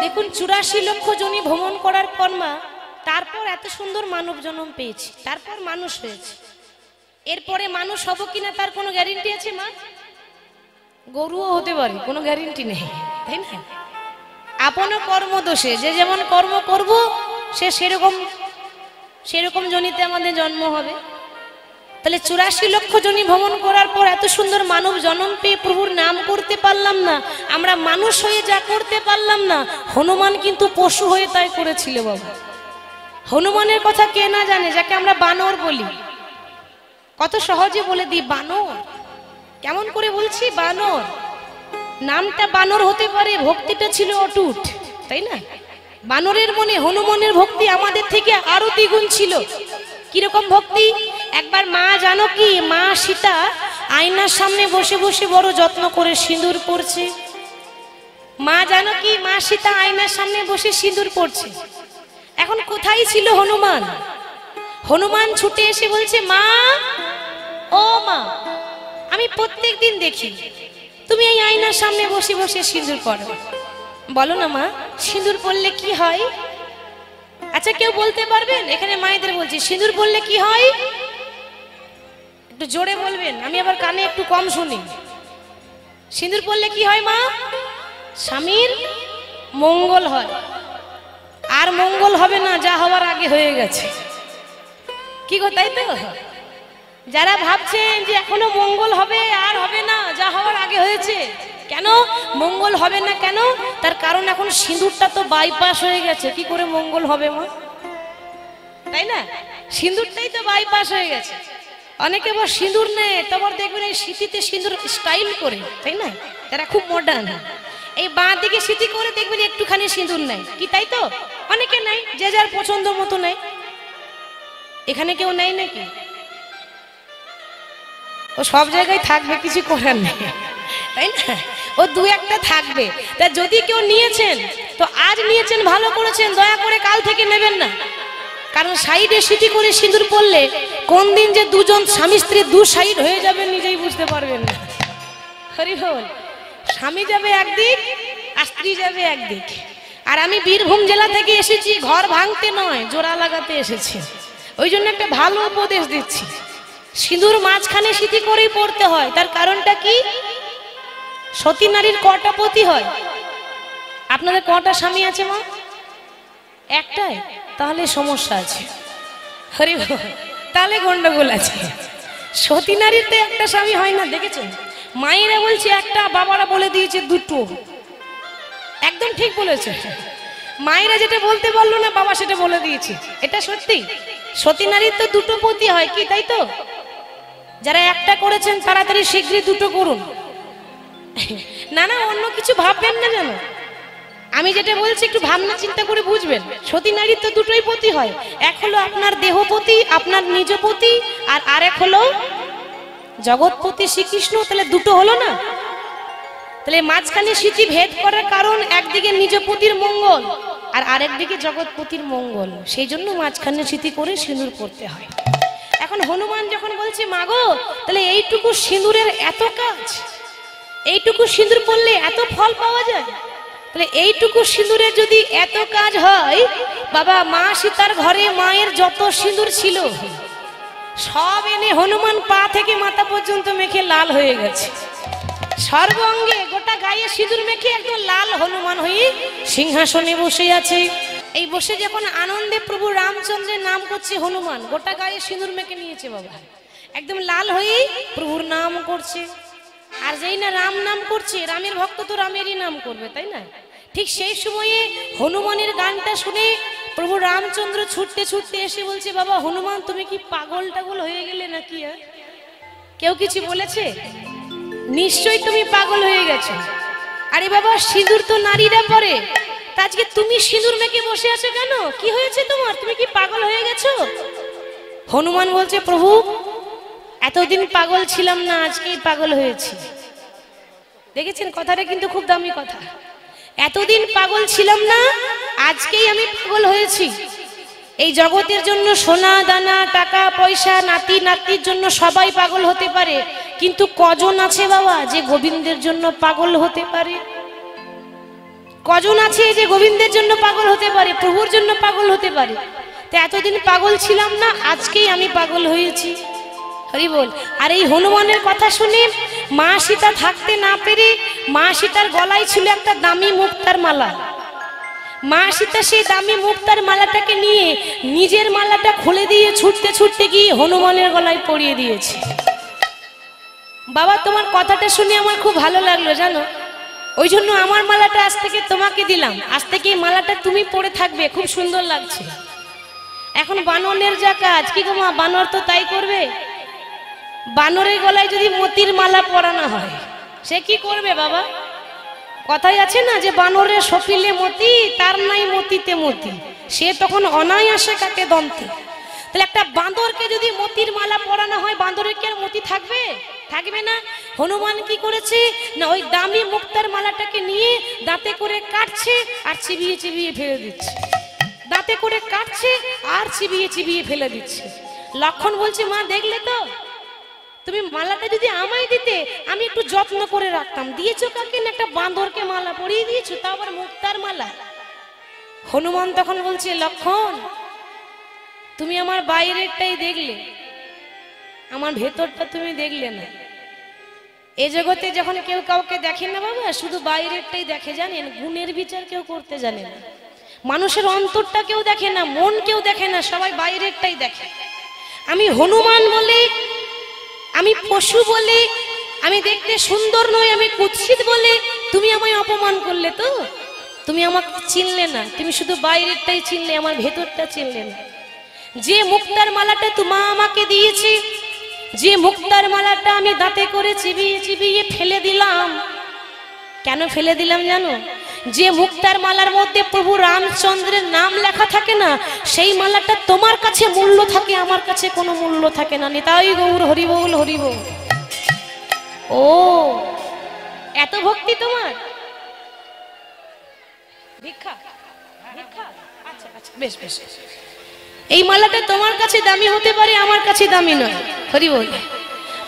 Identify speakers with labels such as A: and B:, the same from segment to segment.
A: দেখুন 84 লক্ষ জনি ভ্রমণ করার পর মা তারপর এত সুন্দর মানব জন্ম পেয়েছি, তারপর মানুষ হয়েছে। এরপরে মানুষ হব কিনা তার কোনো গ্যারেন্টি আছে মা? গরুও হতে পারে, কোনো গ্যারেন্টি নেই, তাই না? আপন কর্ম দোষে যে যেমন কর্ম করব সে সেরকম জনিতে আমাদের জন্ম হবে। তাহলে 84 লক্ষ জনি ভ্রমণ করার পর এত সুন্দর মানব জন্ম পেয়ে প্রভুর নাম করতে পারলাম না, আমরা মানুষ হয়ে যা করতে পারলাম না, হনুমান কিন্তু পশু হয়ে তাই করেছিল বাবা। হনুমানের কথা কে না জানে, যাকে আমরা বানর বলি। কত সহজে বলে দিই বানর। কেমন করে বলছি? বানর। নামটা বানর হতে পারে, ভক্তিটা ছিল অটুট, তাই না? বানরের মনে হনুমানের ভক্তি আমাদের থেকে আরো দ্বিগুণ ছিল। কিরকম ভক্তি? একবার মা জানকী, মা সীতা আয়নার সামনে বসে বসে বড় যত্ন করে সিঁদুর পরছে। মা জানকী, মা সীতা আয়নার সামনে বসে সিঁদুর পরছে। এখন কোথায় ছিল হনুমান? হনুমান ছুটে এসে বলছে, মা, ও মা, আমি প্রত্যেক দিন দেখি তুমি এই আয়নার সামনে বসে বসে সিঁদুর পরো। বলো না মা, সিঁদুর পরলে কি হয়? আচ্ছা, কেউ বলতে পারবেন? এখানে মায়েদের বলছি, সিঁদুর পরলে কি হয়? একটু জোরে বলবেন, আমি আবার কানে একটু কম শুনি। সিঁদুর পরলে কি হয় মা? স্বামীর মঙ্গল হয়। আর মঙ্গল হবে না, যা হওয়ার আগে হয়ে গেছে। কি গো, তাই তো? যারা ভাবছেন যে এখনো মঙ্গল হবে, আর হবে না, যা হওয়ার আগে হয়েছে। কেন মঙ্গল হবে না? কেন? তার কারণ এখন সিঁদুরটা তো বাইপাস হয়ে গেছে। কি করে মঙ্গল হবে মা? তাই না? সিঁদুরটাই তো বাইপাস হয়ে গেছে। অনেকে আবার সিঁদুর নেয়, তারপর দেখবেন এই সিঁথিতে সিঁদুর স্টাইল করে, তাই না? তারা খুব মডার্ন। এই বাঁ দিকে সিঁথি করে দেখবেন একটুখানি সিঁদুর নেয়, কি তাই তো? অনেকে নাই, যে যার পছন্দ মতো নেয়। এখানে কেউ নেয় নাকি? ও সব জায়গায় থাকবে, কিছু করার নেই, তাই না? ও দু একটা থাকবে। তা যদি কেউ নিয়েছেন তো আজ নিয়েছেন, ভালো করেছেন, দয়া করে কাল থেকে নেবেন না। কারণ সাইডে সিঁথি করে সিঁদুর পরলে কোন দিন যে দুজন স্বামী স্ত্রী দু সাইড হয়ে যাবে নিজেই বুঝতে পারবেন না। হরি বল। স্বামী যাবে একদিক আর স্ত্রী যাবে একদিক। আর আমি বীরভূম জেলা থেকে এসেছি ঘর ভাঙতে নয়, জোড়া লাগাতে এসেছি। ওই জন্য একটা ভালো উপদেশ দিচ্ছি, সিঁদুর মাঝখানে সিঁথি করেই পড়তে হয়। তার কারণটা কি? সতী নারীর কটা পতি হয়? আপনাদের কটা স্বামী আছে মা? একটাই? তাহলে সমস্যা আছে। হরি বল। তাহলে গন্ডগোল আছে। সতী নারীর তো একটা স্বামী হয় না, দেখেছেন? মায়েরা বলছে একটা, বাবারা বলে দিয়েছে দুটো। একদম ঠিক বলেছে। মায়েরা যেটা বলতে পারলো না, বাবা সেটা বলে দিয়েছে। এটা সত্যি। সতী নারীর তো দুটো পতি হয়, কি তাই তো? যারা একটা করেছেন তাড়াতাড়ি শীঘ্রই দুটো করুন। না না, অন্য কিছু ভাববেন না যেন। আমি যেটা বলছি একটু ভাবনা চিন্তা করে বুঝবেন। সতী নারীর তো দুটোই পতি হয়। এক হলো আপনার দেহপতি, আপনার নিজপতি, আর আরেক হলো জগৎপতি শ্রীকৃষ্ণ। তাহলে দুটো হলো না? তাহলে মাঝখানে সিঁথি ভেদ করার কারণ একদিকে নিজপতির মঙ্গল আর আরেকদিকে জগৎপতির মঙ্গল। সেই জন্য মাঝখানে সিঁথি করে সিঁদুর পড়তে হয়। এখন হনুমান যখন বলছে মাগো, তাহলে এইটুকু সিঁদুরের এত কাজ, এইটুকু সিঁদুর পড়লে এত ফল পাওয়া যায়, তাহলে এইটুকু সিঁদুরের যদি এত কাজ হয়, বাবা মা সীতার ঘরে মায়ের যত সিঁদুর ছিল সব এনে হনুমান পা থেকে মাথা পর্যন্ত মেখে লাল হয়ে গেছে। সর্ব অঙ্গে গোটা গায়ে সিঁদুর মেখে একদম লাল হনুমান হয়ে সিংহাসনে বসে আছে। এই বসে যখন আনন্দে প্রভু রামচন্দ্রের নাম করছে হনুমান, গোটা গায়ে সিঁদুর মেখে নিয়েছে বাবা, একদম লাল হয়ে প্রভুর নাম করছে। আর যেই না রাম নাম করছে, রামের ভক্ত তো রামেরই নাম করবে, তাই না? ঠিক সেই সময়ে হনুমানের গানটা শুনে প্রভু রামচন্দ্র ছুটতে ছুটতে এসে বলছে, বাবা হনুমান তুমি কি পাগল টাগল হয়ে গেলে নাকি? কেউ কিছু বলেছে? নিশ্চয়ই তুমি পাগল হয়ে গেছো। আরে বাবা সিঁদুর তো নারীরা পরে, তা আজকে তুমি সিঁদুর মেখে বসে আছো কেন? কি হয়েছে তোমার? তুমি কি পাগল হয়ে গেছো? হনুমান বলছে, প্রভু এতদিন পাগল ছিলাম না, আজকেই পাগল হয়েছি। দেখেছেন কথাটা কিন্তু খুব দামি কথা। এতদিন পাগল ছিলাম না, আজকেই আমি পাগল হয়েছি। এই জগতের জন্য সোনা দানা টাকা পয়সা নাতি নাতির জন্য সবাই পাগল হতে পারে, কিন্তু কজন আছে বাবা যে গোবিন্দের জন্য পাগল হতে পারে? কজন আছে যে গোবিন্দের জন্য পাগল হতে পারে, প্রভুর জন্য পাগল হতে পারে? তো এতদিন পাগল ছিলাম না, আজকেই আমি পাগল হয়েছি। হরি বল। আর এই হনুমানের কথা শুনে মা সীতা থাকতে না পেরে, মা সীতার গলায় ছিল একটা দামি মুক্তার মালা। মা সীতা সেই দামি মুক্তার মালাটাকে নিয়ে নিজের মালাটা খুলে দিয়ে ছুটতে ছুটতে গিয়ে হনুমানের গলায় পরিয়ে দিয়েছে। বাবা, তোমার কথাটা শুনে আমার খুব ভালো লাগলো জানো, ওই জন্য আমার মালাটা আজ থেকে তোমাকে দিলাম। আজ থেকে এই মালাটা তুমি পরে থাকবে, খুব সুন্দর লাগছে। এখন বানরের যা কাজ, কি গো মা, বানর তো তাই করবে। বানরের গলায় যদি মতির মালা পরানো হয়, সে কি করবে বাবা? কথাই আছে না যে বানরের সপিলে মতি, তার নাই মতিতে মতি, সে তখন অনায়াসে কাটে দন্তে। তাহলে একটা বাঁদরকে যদি মতির মালা পরানো হয়, বাঁদরের কি আর মতি থাকবে? থাকবে না। হনুমান কি করেছে না, ওই দামি মুক্তার মালাটাকে নিয়ে দাঁতে করে কাটছে আর চিবিয়ে চিবিয়ে ফেলে দিচ্ছে। দাঁতে করে কাটছে আর চিবিয়ে চিবিয়ে ফেলে দিচ্ছে। লক্ষণ বলছে, মা দেখলে তো, তুমি মালাটা যদি আমায় দিতে আমি একটু যত্ন করে রাখতাম, দিয়েছো কাকে? একটা বাঁদরকে মালা পরিয়ে দিয়েছো, তা আবার মুক্তার মালা। হনুমান তখন বলছে, লক্ষণ তুমি আমার বাইরেরটাই দেখলে, আমার ভেতরটা তুমি দেখলে না। এ জগতে যখন কেউ কাউকে দেখে না বাবা, শুধু বাইরেরটাই দেখে, জানেন? গুণের বিচার কেউ করতে জানে না, মানুষের অন্তরটা কেউ দেখে না, মন কেউ দেখে না, সবাই বাইরেরটাই দেখে। আমি হনুমান বলে, আমি পশু বলে, আমি দেখতে সুন্দর নই, আমি কুৎসিত বলে তুমি আমায় অপমান করলে। তো তুমি আমাকে চিনলে না, তুমি শুধু বাইরেরটাই চিনলে, আমার ভেতরটা চিনলে না। যে মুক্তার মালাটা তোমা আমাকে দিয়েছে, যে মুক্তার মালাটা আমি দাঁতে করে চিবিয়ে চিবিয়ে ফেলে দিলাম, কেন ফেলে দিলাম জানো? যে মুক্তার মালার মধ্যে প্রভু রামচন্দ্রের নাম লেখা থাকে না, সেই মালাটা তোমার কাছে মূল্য থাকে, আমার কাছে কোনো মূল্য থাকে না। নিতাই গৌর হরি বল, হরি বল। ও এত ভক্তি তোমার? ভিক্ষা ভিক্ষা, আচ্ছা আচ্ছা, বেশ বেশ। এই মালাটা তোমার কাছে দামি হতে পারে, আমার কাছে দামি নয়। হরি বল।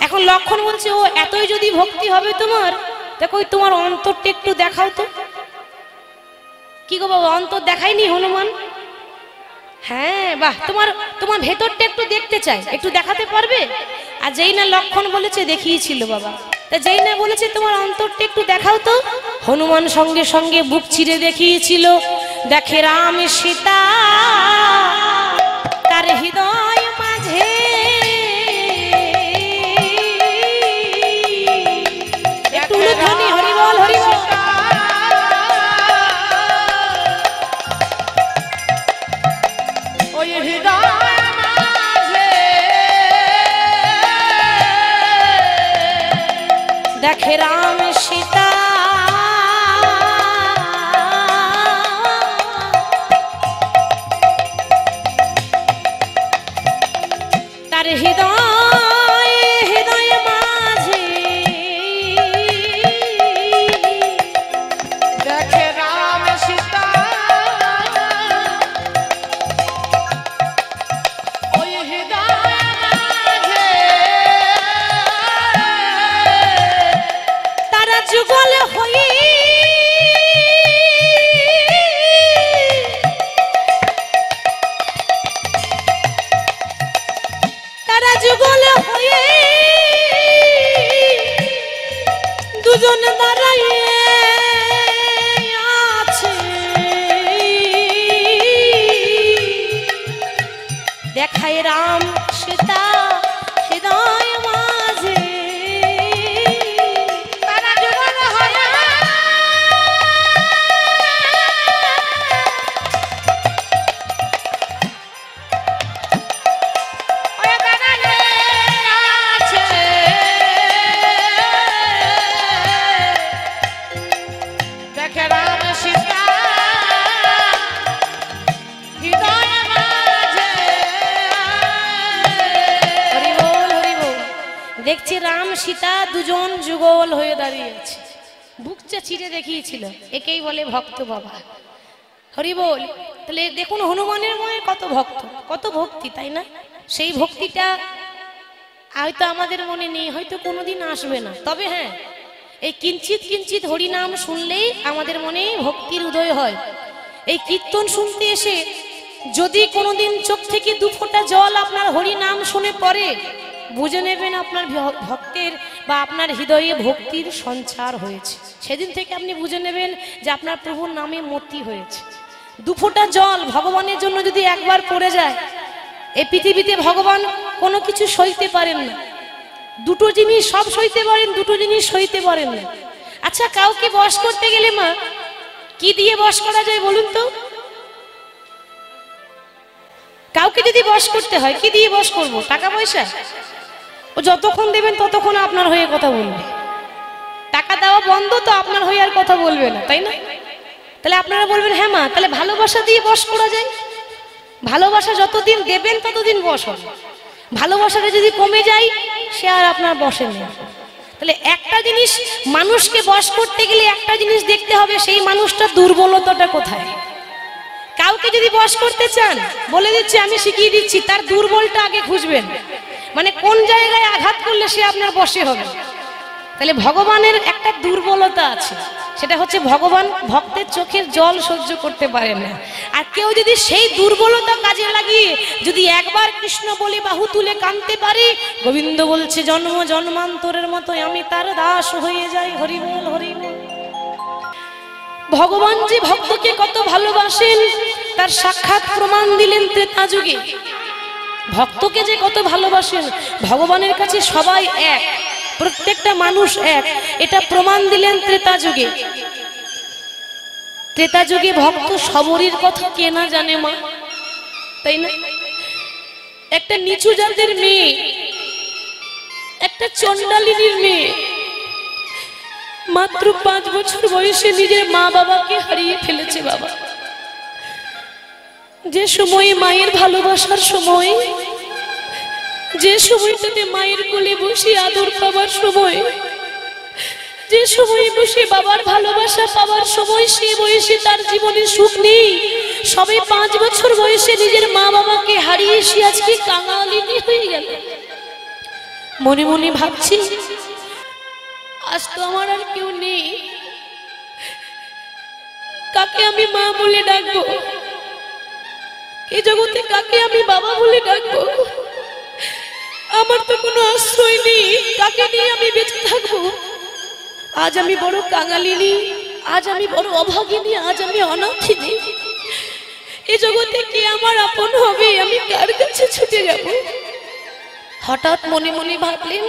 A: এখন লক্ষণ বলছে, ও এতই যদি ভক্তি হবে তোমার, দেখো তোমার অন্তরটা একটু দেখাও তো। কি গো বাবা, অন্তর দেখায়নি হনুমান? হ্যাঁ, বাহ, তোমার ভেতরটা একটু দেখতে চাই, একটু দেখাতে পারবে? আর যেই না লক্ষণ বলেছে দেখিয়েছিল বাবা, তা যেই না বলেছে তোমার অন্তরটা একটু দেখাও তো, হনুমান সঙ্গে সঙ্গে বুক চিরে দেখিয়েছিল। দেখে রাম সীতা তার হৃদয় মাঝে, একটু ধ্বনি হরি বল, হরি বল। ওই হৃদয় মাঝে দেখে রাম সীতা তার হৃদয় হৃদয় মাঝে দেখে রাম সীতা, ওই হৃদয় মাঝে তারা যুগল হয়ে যুগল হয়ে দুজন দাঁড়াইয়ে আছে। দেখায় রাম সীতা হৃদয় মাঝে তারা যুগল হয়ে দেখছি রাম সীতা দুজন যুগল হয়ে দাঁড়িয়ে আছে, বুকটা চিরে দেখিয়েছিল। একেই বলে ভক্ত বাবা। হরি বল। তাহলে দেখুন হনুমানের মনে কত ভক্ত, কত ভক্তি, তাই না? সেই ভক্তিটা হয়তো আমাদের মনে নেই, হয়তো কোনোদিন আসবে না। তবে হ্যাঁ, এই কিঞ্চিত কিঞ্চিত হরিনাম শুনলেই আমাদের মনে ভক্তির উদয় হয়। এই কীর্তন শুনতে এসে যদি কোনোদিন চোখ থেকে দু ফোঁটা জল আপনার হরিনাম শুনে পড়ে, বুঝে নেবেন আপনার ভক্তের বা আপনার হৃদয়ে ভক্তির সঞ্চার হয়েছে। সেদিন থেকে আপনি বুঝে নেবেন যে আপনার প্রভুর নামে মতি হয়েছে। দু ফোঁটা জল ভগবানের জন্য যদি একবার পড়ে যায়, এই পৃথিবীতে ভগবান কোনো কিছু সইতে পারেন না। দুটো জিনিস সব সইতে পারেন, দুটো জিনিস সইতে পারেন না। আচ্ছা, কাউকে বশ করতে গেলে মা কি দিয়ে বশ করা যায় বলুন তো? কাউকে যদি বশ করতে হয় কি দিয়ে বশ করব? টাকা পয়সা? ও যতক্ষণ দেবেন ততক্ষণ আপনার হয়ে কথা বলবে। টাকা দেওয়া বন্ধ তো আপনার হয়ে আর কথা বলবে না, তাই না? তাহলে আপনারা বলবেন হ্যাঁ মা, তাহলে ভালোবাসা দিয়ে বশ করা যায়। ভালোবাসা যতদিন দেবেন ততদিন বশ হবে। ভালোবাসাটা যদি কমে যায় সে আর আপনার বশে নেই। তাহলে একটা জিনিস, মানুষকে বশ করতে গেলে একটা জিনিস দেখতে হবে, সেই মানুষটার দুর্বলতাটা কোথায়। কাউকে যদি বশ করতে চান, বলে দিচ্ছি, আমি শিখিয়ে দিচ্ছি, তার দুর্বলটা আগে খুঁজবেন। মানে কোন জায়গায় আঘাত করলে সে আপনার বশে হবে। তাহলে ভগবানের একটা দুর্বলতা আছে, সেটা হচ্ছে ভগবান ভক্তের চোখের জল সহ্য করতে পারেন না। আর কেউ যদি সেই দুর্বলতা কাজে লাগিয়ে যদি একবার কৃষ্ণ বলে বাহু তুলে কাঁদতে পারে, গোবিন্দ বলছে জন্ম জন্মান্তরের মতো আমি তার দাস হয়ে যাই। হরি বল, হরি বল। ভগবান যে ভক্তকে কত ভালোবাসেন তার সাক্ষাৎ প্রমাণ দিলেন ত্রেতা যুগে। ভক্তকে যে কত ভালোবাসেন, ভগবানের কাছে সবাই এক, প্রত্যেকটা মানুষ এক, এটা প্রমাণ দিলেন ত্রেতা যুগে। ত্রেতা যুগে ভক্ত সবরীর কথা কে না জানে মা, তাই না? একটা নিচু জাতের মেয়ে, একটা চণ্ডালিনীর মেয়ে, মাত্র 5 বছর বয়সে নিজের মা বাবাকে হারিয়ে ফেলেছে। বাবা, যে সময়ে মায়ের ভালোবাসার সময়, যে সময়টাতে মায়ের কোলে বসে আদর পাবার সময়, যে সময়ে বসে বাবার ভালোবাসা পাবার সময়, সে বয়সে তার জীবনে সুখ নেই। সবে 5 বছর বয়সে নিজের মা বাবাকে হারিয়ে সে আজকে কাঙালিনী হয়ে গেল। মনে মনে ভাবছি, আজ তো আমার আর কেউ নেই, কাকে আমি মা বলে ডাকবো? এই জগতে কাকে আমি বাবা বলে ডাকবো? আমার তো কোনো আশ্রয় নেই, কাকে নিয়ে আমি বেঁচে থাকবো? আজ আমি বড় কাঙালিনী, আজ আমি বড় অভাগিনী, আজ আমি অনাথিনী। এই জগতে কে আমার আপন হবে? আমি কার কাছে ছুটে যাব? হঠাৎ মনে মনে ভাবলেন,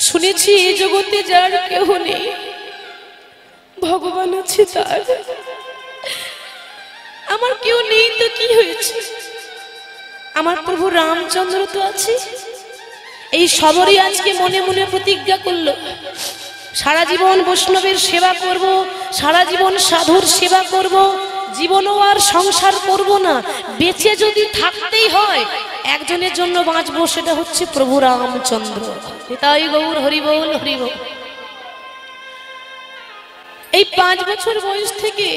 A: শুনেছি এই জগতে যার কেউ নেই, ভগবান আছে তার। আমার কেউ নেই তো কি হয়েছে? আমার প্রভু রামচন্দ্র তো আছে। এই সবরই আজকে মনে মনে প্রতিজ্ঞা করলো, সারা জীবন বৈষ্ণবের সেবা করব, সারা জীবন সাধুর সেবা করব, জীবনও আর সংসার করব না। বেঁচে যদি থাকতেই হয় একজনের জন্য বাঁচবো, সেটা হচ্ছে প্রভু রামচন্দ্র। তাই গৌর হরি বল, হরি বল। এই 5 বছর বয়স থেকে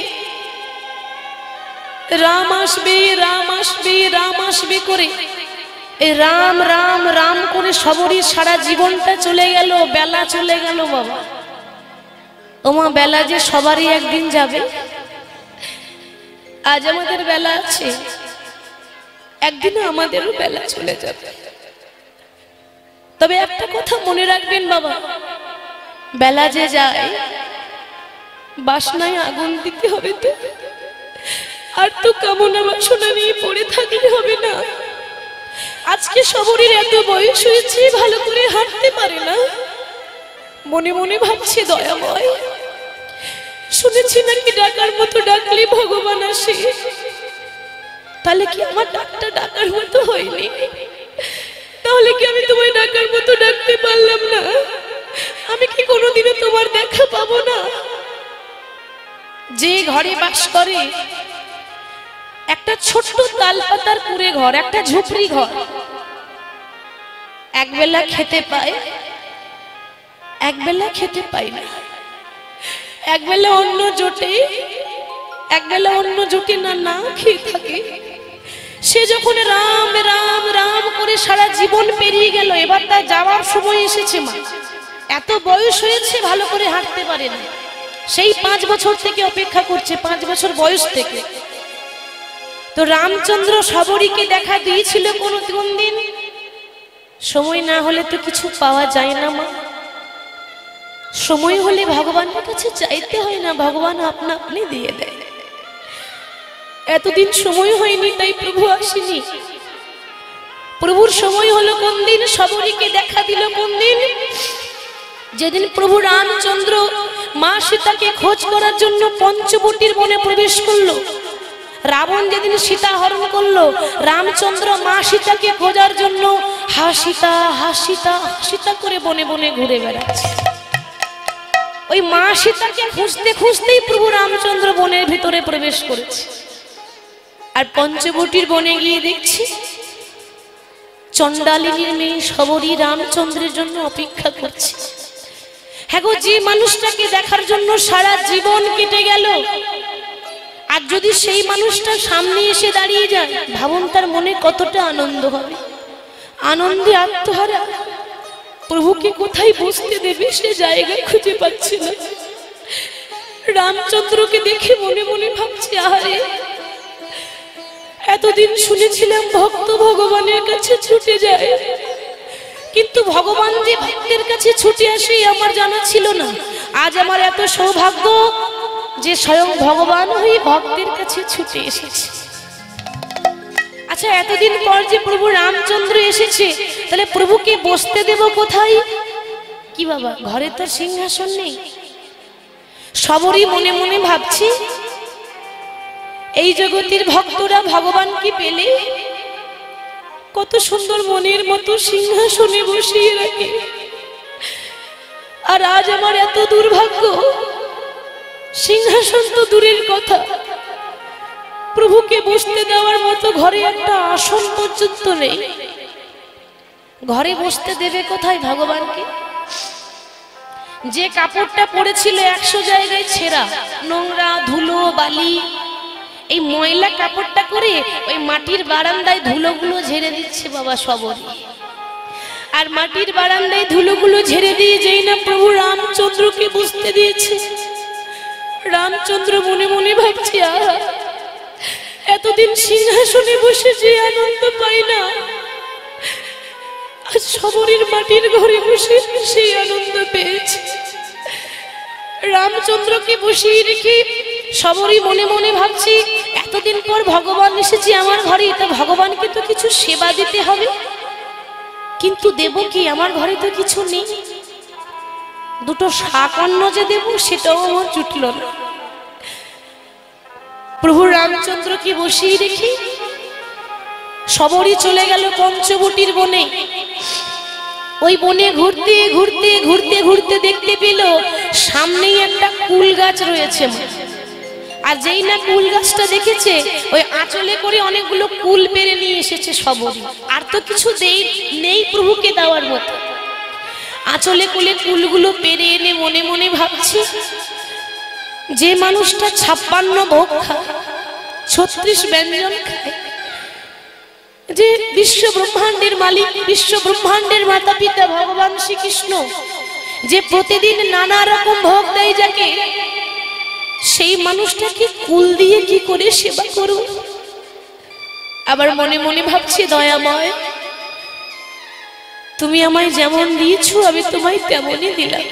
A: রাম আসবে, রাম আসবে, রাম আসবে করে এই রাম রাম রাম করে সবরই সারা জীবনটা চলে গেল। বেলা চলে গেল বাবা। ওমা, বেলা যে সবারই একদিন যাবে। আজ আমাদের বেলা আছে, একদিন আমাদেরও বেলা চলে যাবে। তবে একটা কথা মনে রাখবেন বাবা, বেলা যে যায় বাসনায় আগুন দিতে হবে তো। আর তো কামনা বাসনা নিয়ে পড়ে থাকলে হবে না। আজকে সবরীর এত বয়স হয়েছে, ভালো করে হাঁটতে পারে না। মনে মনে ভাবছে, দয়াময়, শুনেছি নাকি ডাকার মতো ডাকলে ভগবান আসে। তাহলে কি আমার ডাকটা ডাকার মতো হয়নি? তাহলে কি আমি তোমায় ডাকার মতো ডাকতে পারলাম না? আমি কি কোনোদিনও তোমার দেখা পাবো না? যে ঘরে বাস করে, একটা ছোট্ট তালপাতার কুড়ে ঘর, একটা ঝুপড়ি ঘর, একবেলা খেতে পায়, একবেলা খেতে পায় না। একবেলা অন্ন জোটে, একবেলা অন্ন জোটে না, না খেয়ে থাকে। সে যখন রাম রাম রাম করে সারা জীবন পেরিয়ে গেল, এবার তার যাওয়ার সময় এসেছে। মা এত বয়স হয়েছে ভালো করে হাঁটতে পারে না, সেই 5 বছর থেকে অপেক্ষা করছে, 5 বছর বয়স থেকে। তো রামচন্দ্র শবরীকে দেখা দিয়েছিল কোন দিন? সময় না হলে তো কিছু পাওয়া যায় না মা, সময় হলে ভগবানের কাছে চাইতে হয় না, ভগবান আপনা আপনি দিয়ে দেয়। এতদিন সময় হয়নি তাই প্রভু আসেনি। প্রভুর সময় হলো কোন দিন? শবরীকে দেখা দিল কোন দিন? যেদিন প্রভু রামচন্দ্র মা সীতাকে খোঁজ করার জন্য পঞ্চবটির বনে প্রবেশ করলো। রাবণ যেদিন সীতা হরণ করলো, রামচন্দ্র মা সীতাকে খোঁজার জন্য হাসিতা হাসিতা হাসিতা করে বনে বনে ঘুরে বেড়াচ্ছে। ওই মা সীতাকে খুঁজতে খুঁজতেই প্রভু রামচন্দ্র বনের ভিতরে প্রবেশ করেছে। আর পঞ্চবটির বনে গিয়ে দেখছি চণ্ডালিনীর মেয়ে শবরী রামচন্দ্রের জন্য অপেক্ষা করছে। হ্যাঁ গো, যে মানুষটাকে দেখার জন্য সারা জীবন কেটে গেল, আর যদি সেই মানুষটা সামনে এসে দাঁড়িয়ে যায়, ভাবুন তার মনে কতটা আনন্দ হবে। আনন্দে আত্মহারা, প্রভুকে কোথায় বসতে দেবে সে জায়গা খুঁজে পাচ্ছে না। রামচন্দ্রকে দেখে মনে মনে ভাবছে, আহারে এতদিন শুনেছিলাম ভক্ত ভগবানের কাছে ছুটে যায়, কিন্তু ভগবান যে ভক্তের কাছে ছুটে আসে আমার জানা ছিল না। আজ আমার এত সৌভাগ্য যে স্বয়ং ভগবান হয়ে ভক্তের কাছে ছুটে এসেছে। আচ্ছা, এতদিন পর যে প্রভু রামচন্দ্র এসেছে, তাহলে প্রভুকে বসতে দেব কোথায়? কি বাবা, ঘরে তো সিংহাসন নেই। সবরই মনে মনে ভাবছি, এই জগতের ভক্তরা ভগবানকে পেলে কত সুন্দর মনের মতো সিংহাসনে বসিয়ে রাখে, আর আজ আমার এত দুর্ভাগ্য, সিংহাসন তো দূরের কথা, প্রভুকে বসতে দেওয়ার মতো ঘরে একটা আসন পর্যন্ত নেই। ঘরে বসতে দেবে কোথায় ভগবানকে? যে কাপড়টা পরেছিল 100 জায়গায় ছেঁড়া, নোংরা, ধুলো, বালি, এই ময়লা কাপড়টা করে ওই মাটির বারান্দায় ধুলোগুলো ঝেড়ে দিচ্ছে বাবা সবরী। আর মাটির বারান্দায় ধুলোগুলো ঝেড়ে দিয়ে যেই না প্রভু রামচন্দ্রকে বসতে দিয়েছে, রামচন্দ্র মনে মনে ভাবছি, আহা এতদিন সিংহাসনে বসে যে আনন্দ পাই না, আজ সবরীর মাটির ঘরে বসে সেই আনন্দ পেয়েছে। রামচন্দ্রকে বসিয়ে রেখে সবরই মনে মনে ভাবছি, এতদিন পর ভগবান এসেছে আমার ঘরে, তা ভগবানকে তো কিছু সেবা দিতে হবে, কিন্তু দেব কি? আমার ঘরে তো কিছু নেই। দুটো শাক অন্ন যে দেব সেটাও আমার জুটল না। প্রভু রামচন্দ্রকে বসিয়ে রেখে সবরই চলে গেল পঞ্চবটির বনে। ওই বনে ঘুরতে ঘুরতে ঘুরতে ঘুরতে দেখতে পেল সামনেই একটা কুল গাছ রয়েছে। আর যেই না কুল গাছটা দেখেছে, ওই আঁচলে করে অনেকগুলো কুল পেরে নিয়ে এসেছে সবরই। আর তো কিছু নেই প্রভুকে দেওয়ার মতো। আঁচলে কুলে কুলগুলো পেরে এনে মনে মনে ভাবছি, যে মানুষটা 56 ভোগ খায়, 36 ব্যঞ্জন খায়, যে বিশ্ব ব্রহ্মাণ্ডের মালিক, বিশ্ব ব্রহ্মাণ্ডের মাতা পিতা ভগবান শ্রীকৃষ্ণ, যে প্রতিদিন নানা রকম ভোগ দেয় যাকে, সেই মানুষটাকে কুল দিয়ে কি করে সেবা করব? আবার মনে মনে ভাবছি, দয়াময় তুমি আমায় যেমন দিয়েছো আমি তোমায় তেমনই দিলাম,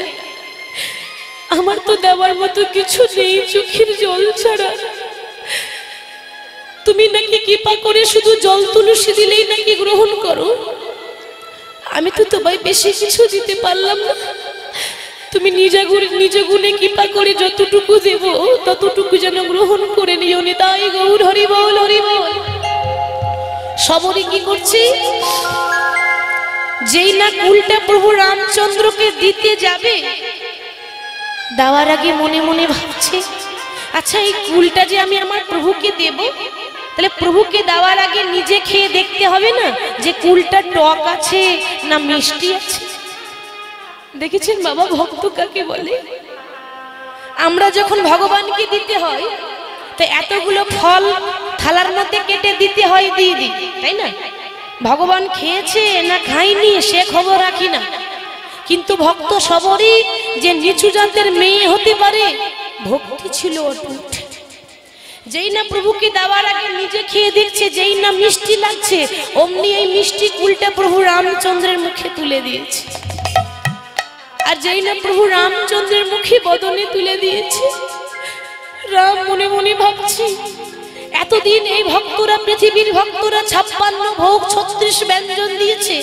A: আমার তো দেওয়ার মতো কিছু নেই চোখের জল ছাড়া। তুমি নাকি কৃপা করে শুধু জল তুলসী দিলেই নাকি গ্রহণ করো, আমি তো তোমায় বেশি কিছু দিতে পারলাম না। তুমি নিজ গুণে কৃপা করে যতটুকু দেব ততটুকু যেন গ্রহণ করে নিও। নিতাই গৌর হরি বল হরি বল। সবরই কি করছে, যেই না কুলটা প্রভু রামচন্দ্রকে দিতে যাবে, দেওয়ার আগে মনে মনে ভাবছে, আচ্ছা এই কুলটা যে আমি আমার প্রভুকে দেব, তাহলে প্রভুকে দেওয়ার আগে নিজে খেয়ে দেখতে হবে না যে কুলটা টক আছে না মিষ্টি আছে। দেখেছেন বাবা, ভক্ত কাকে বলে? আমরা যখন ভগবানকে দিতে হয় তো এতগুলো ফল থালার মধ্যে কেটে দিতে হয়, দিয়ে দিই, তাই না? ভগবান খেয়েছে না খাইনি সে খবর রাখি না, কিন্তু ভক্ত সবরই যে নিচু জাতের মেয়ে হতে পারে, ভক্তি ছিল অটুট। যেই না প্রভুকে দেওয়ার আগে নিজে খেয়ে দেখছে, যেই না মিষ্টি লাগছে, অমনি এই মিষ্টি কুলটা প্রভু রামচন্দ্রের মুখে তুলে দিয়েছে। আর যেই না প্রভু রামচন্দ্রের মুখে বদনে তুলে দিয়েছে, রাম মনে মনে ভাবছি, এতদিন এই ভক্তরা, পৃথিবীর ভক্তরা 56 ভোগ 36 ব্যঞ্জন দিয়েছে,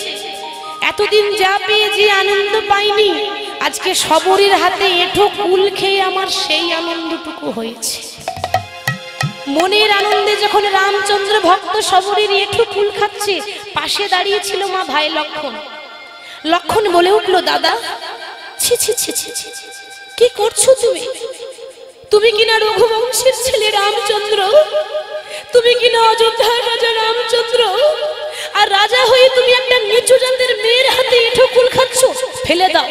A: এতদিন যা পেয়ে যে আনন্দ পাইনি, আজকে সবরের হাতে এঁঠো কুল খেয়ে আমার সেই আনন্দটুকু হয়েছে। মনের আনন্দে যখন রামচন্দ্র ভক্ত সবরের এঁঠো কুল খাচ্ছে, পাশে দাঁড়িয়ে ছিল মা ভাই লক্ষণ। লক্ষণ বলে উঠল, দাদা ছি ছি ছি ছি ছি, কি করছো তুমি? তুমি কিনা রঘুবংশের ছেলে রামচন্দ্র, তুমি কিনা অযোধ্যার রাজা রামচন্দ্র, আর রাজা হয়ে তুমি একটা নিচু জাতের মেয়ের হাতে এঁঠো কুল খাচ্ছ। ফেলে দাও,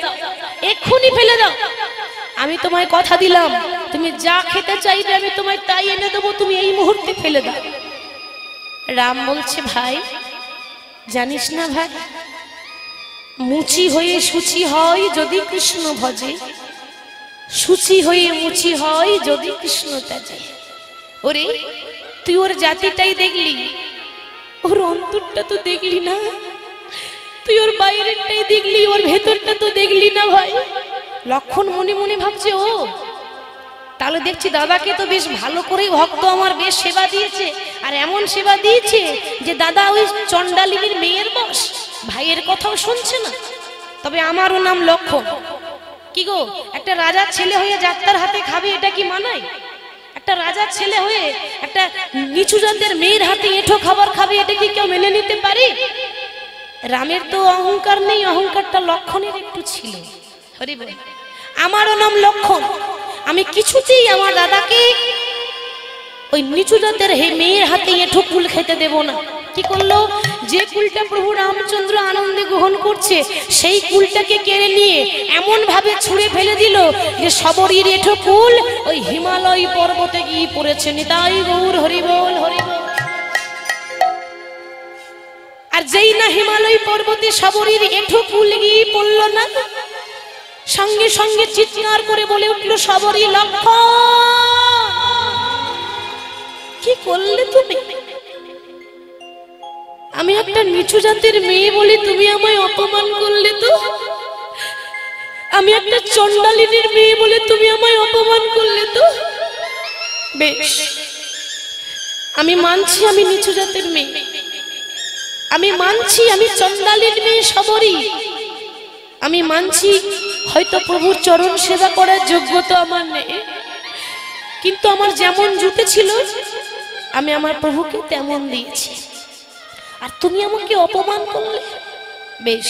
A: এক্ষুনি ফেলে দাও। আমি তোমায় কথা দিলাম, তুমি যা খেতে চাইবে আমি তোমায় তাই এনে দেবো, তুমি এই মুহূর্তে ফেলে দাও। রাম বলছে, ভাই জানিস না ভাই, মুচি হয়ে সুচি হয় যদি কৃষ্ণ ভজে, সুচি হয়ে মুচি হয় যদি কৃষ্ণ ত্যাজে। ওরে তুই ওর জাতিটাই দেখলি, ওর অন্তরটা তো দেখলি না, তুই ওর বাইরেরটাই দেখলি, ওর ভেতরটা তো দেখলি না ভাই। লক্ষণ মনে মনে ভাবছে, ও তাহলে দেখছি দাদাকে তো বেশ ভালো করেই ভক্ত আমার বেশ সেবা দিয়েছে, আর এমন সেবা দিয়েছে যে দাদা ওই চণ্ডালিনীর মেয়ের বস, ভাইয়ের কথাও শুনছে না। তবে আমারও নাম লক্ষণ। কি গো, একটা রাজার ছেলে হয়ে যাত্রার হাতে খাবে, এটা কি মানায়? একটা রাজার ছেলে হয়ে একটা নিচু জাতের মেয়ের হাতে এঁঠো খাবার খাবে, এটা কি কেউ মেনে নিতে পারে? রামের তো অহংকার নেই, অহংকারটা লক্ষণের একটু ছিল। হরি বল। আমারও নাম লক্ষণ, আমি কিছুতেই আমার দাদাকে ওই নিচু জাতের মেয়ের হাতে এঁঠো কুল খেতে দেব না। কি করলো, যে কুলটা প্রভু রামচন্দ্র আনন্দে গ্রহণ করছে, সেই কুলটাকে কেড়ে নিয়ে এমন ভাবে ছুঁড়ে ফেলে দিল যে সবরীর এঁঠো কুল ওই হিমালয় পর্বতে গিয়ে পড়েছে। নিতাই গৌর হরি বল, হরি বল। আর যেই না হিমালয় পর্বতে সবরীর এঁঠো কুল গিয়ে পড়ল না, সঙ্গে সঙ্গে চিৎকার করে বলে উঠল, সবরী লক্ষণ, কি করলে তুমি? আমি একটা নিচু জাতের মেয়ে বলে তুমি আমায় অপমান করলে তো, আমি একটা চণ্ডালিনীর মেয়ে বলে তুমি আমায় অপমান করলে তো। বেশ, আমি মানছি আমি নিচু জাতের মেয়ে, আমি মানছি আমি চণ্ডালির মেয়ে সবরী, আমি মানছি হয়তো প্রভুর চরণ সেবা করার যোগ্যতা আমার নেই, কিন্তু আমার যেমন জুটেছিল আমি আমার প্রভুকে তেমন দিয়েছি, আর তুমি আমাকে অপমান করলে। বেশ,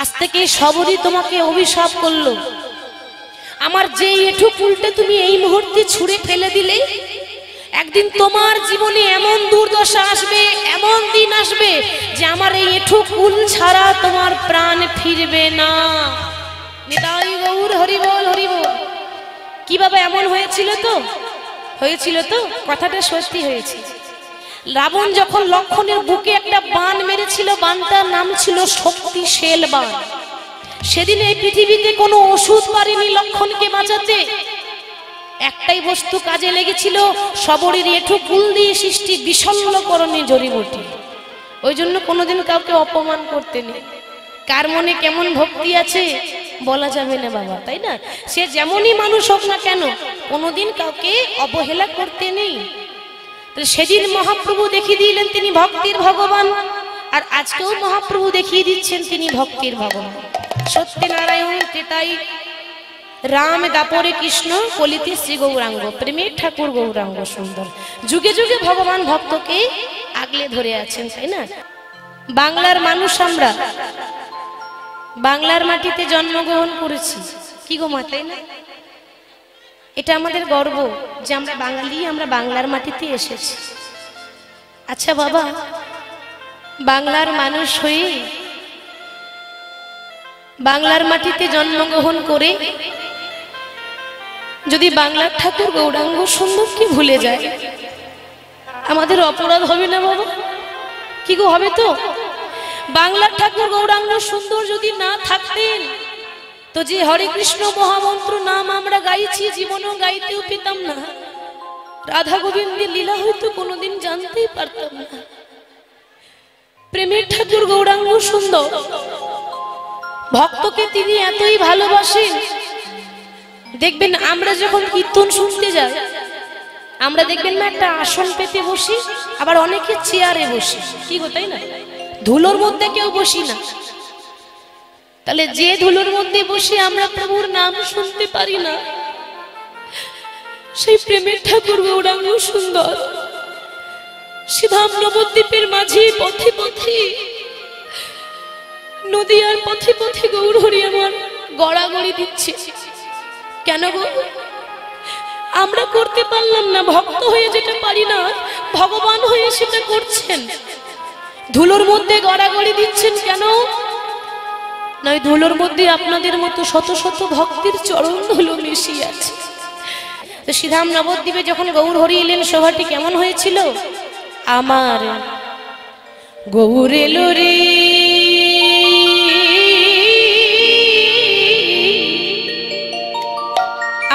A: আজ থেকে সবরই তোমাকে অভিশাপ করলো। আমার যে এঁঠো কুলটা তুমি এই মুহূর্তে ছুঁড়ে ফেলে দিলে, একদিন তোমার জীবনে এমন দুর্দশা আসবে, এমন দিন আসবে যে আমার এই এঁঠো কুল ছাড়া তোমার প্রাণ ফিরবে না। নিতাই গৌর হরি বল, হরি বল। কি বাবা এমন হয়েছিল তো? হয়েছিল তো, কথাটা সত্যি হয়েছে। রাবণ যখন লক্ষণের বুকে একটা বাণ মেরেছিল, বাণটার নাম ছিল শক্তিশেল বাণ। সেদিন এই পৃথিবীতে কোনো ওষুধ পারেনি লক্ষণকে বাঁচাতে, একটাই বস্তু কাজে লেগেছিল, সবরীর এঁঠো কুল দিয়ে সৃষ্টি বিশল্যকরণী জড়িবুটি। ওই জন্য কোনোদিন কাউকে অপমান করতে নেই। কার মনে কেমন ভক্তি আছে বলা যাবে না বাবা, তাই না? সে যেমনই মানুষ হোক না কেন, কোনোদিন কাউকে অবহেলা করতে নেই। সেদিন মহাপ্রভু দেখিয়ে দিলেন তিনি ভক্তির ভগবান, আর আজকেও মহাপ্রভু দেখিয়ে দিচ্ছেন তিনি ভক্তির ভগবান। সত্যনারায়ণ তেতাই রাম দাপরে কৃষ্ণ, কলিতে শ্রী গৌরাঙ্গ, প্রেমের ঠাকুর গৌরাঙ্গ সুন্দর। যুগে যুগে ভগবান ভক্তকে আগলে ধরে আছেন, তাই না? বাংলার মানুষ আমরা, বাংলার মাটিতে জন্মগ্রহণ করেছি। কি গো মা, তাই না? এটা আমাদের গর্ব যে আমরা বাঙালি, আমরা বাংলার মাটিতে এসেছি। আচ্ছা বাবা, বাংলার মানুষ হয়ে বাংলার মাটিতে জন্মগ্রহণ করে যদি বাংলার ঠাকুর গৌরাঙ্গ সুন্দরকে ভুলে যায়, আমাদের অপরাধ হবে না বাবা? কি গো, হবে তো? বাংলার ঠাকুর গৌরাঙ্গ সুন্দর যদি না থাকতেন তো যে হরে কৃষ্ণ মহামন্ত্র নাম আমরা গাইছি জীবনেও গাইতেও পেতাম না, রাধা গোবিন্দের লীলা হয়তো কোনোদিন জানতেই পারতাম না। প্রেমের ঠাকুর গৌরাঙ্গ সুন্দর, ভক্তকে তিনি এতই ভালোবাসেন। দেখবেন আমরা যখন কীর্তন শুনতে যাই, আমরা দেখবেন না একটা আসন পেতে বসি, আবার অনেকে চেয়ারে বসি, কি গো তাই না? ধুলোর মধ্যে কেউ বসি না। তাহলে যে ধুলোর মধ্যে বসে আমরা প্রভুর নাম শুনতে পারি না, সেই প্রেমের ঠাকুর গৌরাঙ্গ সুন্দর শ্রীধাম নবদ্বীপের মাঝে পথে পথে, নদীয়ার পথে পথে গৌর হরি আমার গড়াগড়ি দিচ্ছে। কেন গো? আমরা করতে পারলাম না, ভক্ত হয়ে যেটা পারি না, ভগবান হয়ে সেটা করছেন। ধুলোর মধ্যে গড়াগড়ি দিচ্ছেন কেন? নয় ধুলোর মধ্যে আপনাদের মতো শত শত ভক্তের চরণ ধুলো মিশিয়ে আছে। তো শ্রীধাম নবদ্বীপে যখন গৌর হরি এলেন, সভাটি কেমন হয়েছিল? আমার গৌর এলো রে,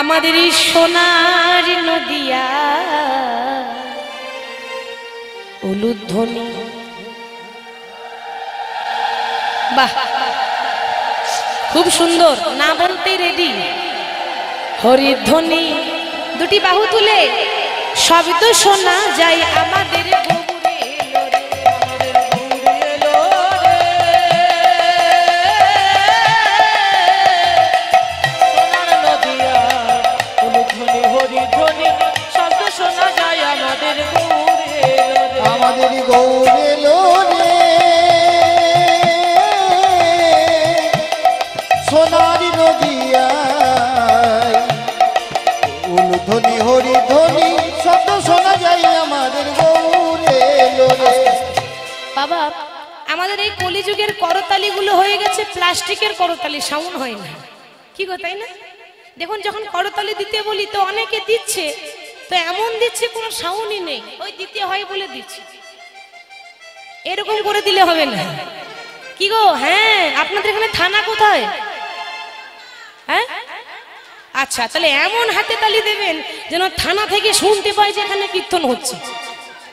A: আমাদের এই সোনার নদিয়া উলুধ্বনি। বাহ, খুব সুন্দর, না বলতে রেডি। হরিধ্বনি দুটি বাহু তুলে শব্দ শোনা যায় আমাদের গৌরে এলো রে, আমাদের গৌরে এলো রে,
B: সোনার নদিয়া উলুধ্বনি হরিধ্বনি শব্দ শোনা যায় আমাদের গৌরে এলো রে,
C: আমাদের গৌর এলো রে, সোনার নদিয়ায় উলুধ্বনি হরিধ্বনি শব্দ শোনা যায় আমাদের গৌর এলো রে।
A: বাবা, আমাদের এই কলিযুগের করতালি গুলো হয়ে গেছে প্লাস্টিকের করতালি, সাউন্ড হয় না, কি গো তাই না? দেখুন যখন করতালি দিতে বলি তো অনেকে দিচ্ছে, তো এমন দিচ্ছে কোনো সাউন্ডই নেই, ওই দিতে হয় বলে দিচ্ছে। এরকম করে দিলে হবে না, কি গো? হ্যাঁ, আপনাদের এখানে থানা কোথায়? হ্যাঁ, আচ্ছা, তাহলে এমন হাতে তালি দেবেন যেন থানা থেকে শুনতে পাই যে এখানে কীর্তন হচ্ছে।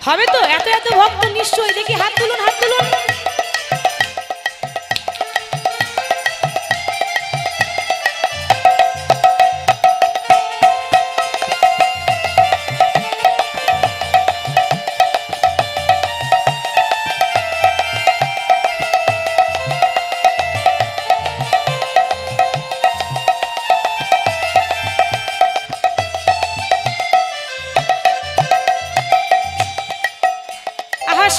A: হবে তো? এত এত ভক্ত নিশ্চয়ই। দেখি হাত তুলুন, হাত তুলুন।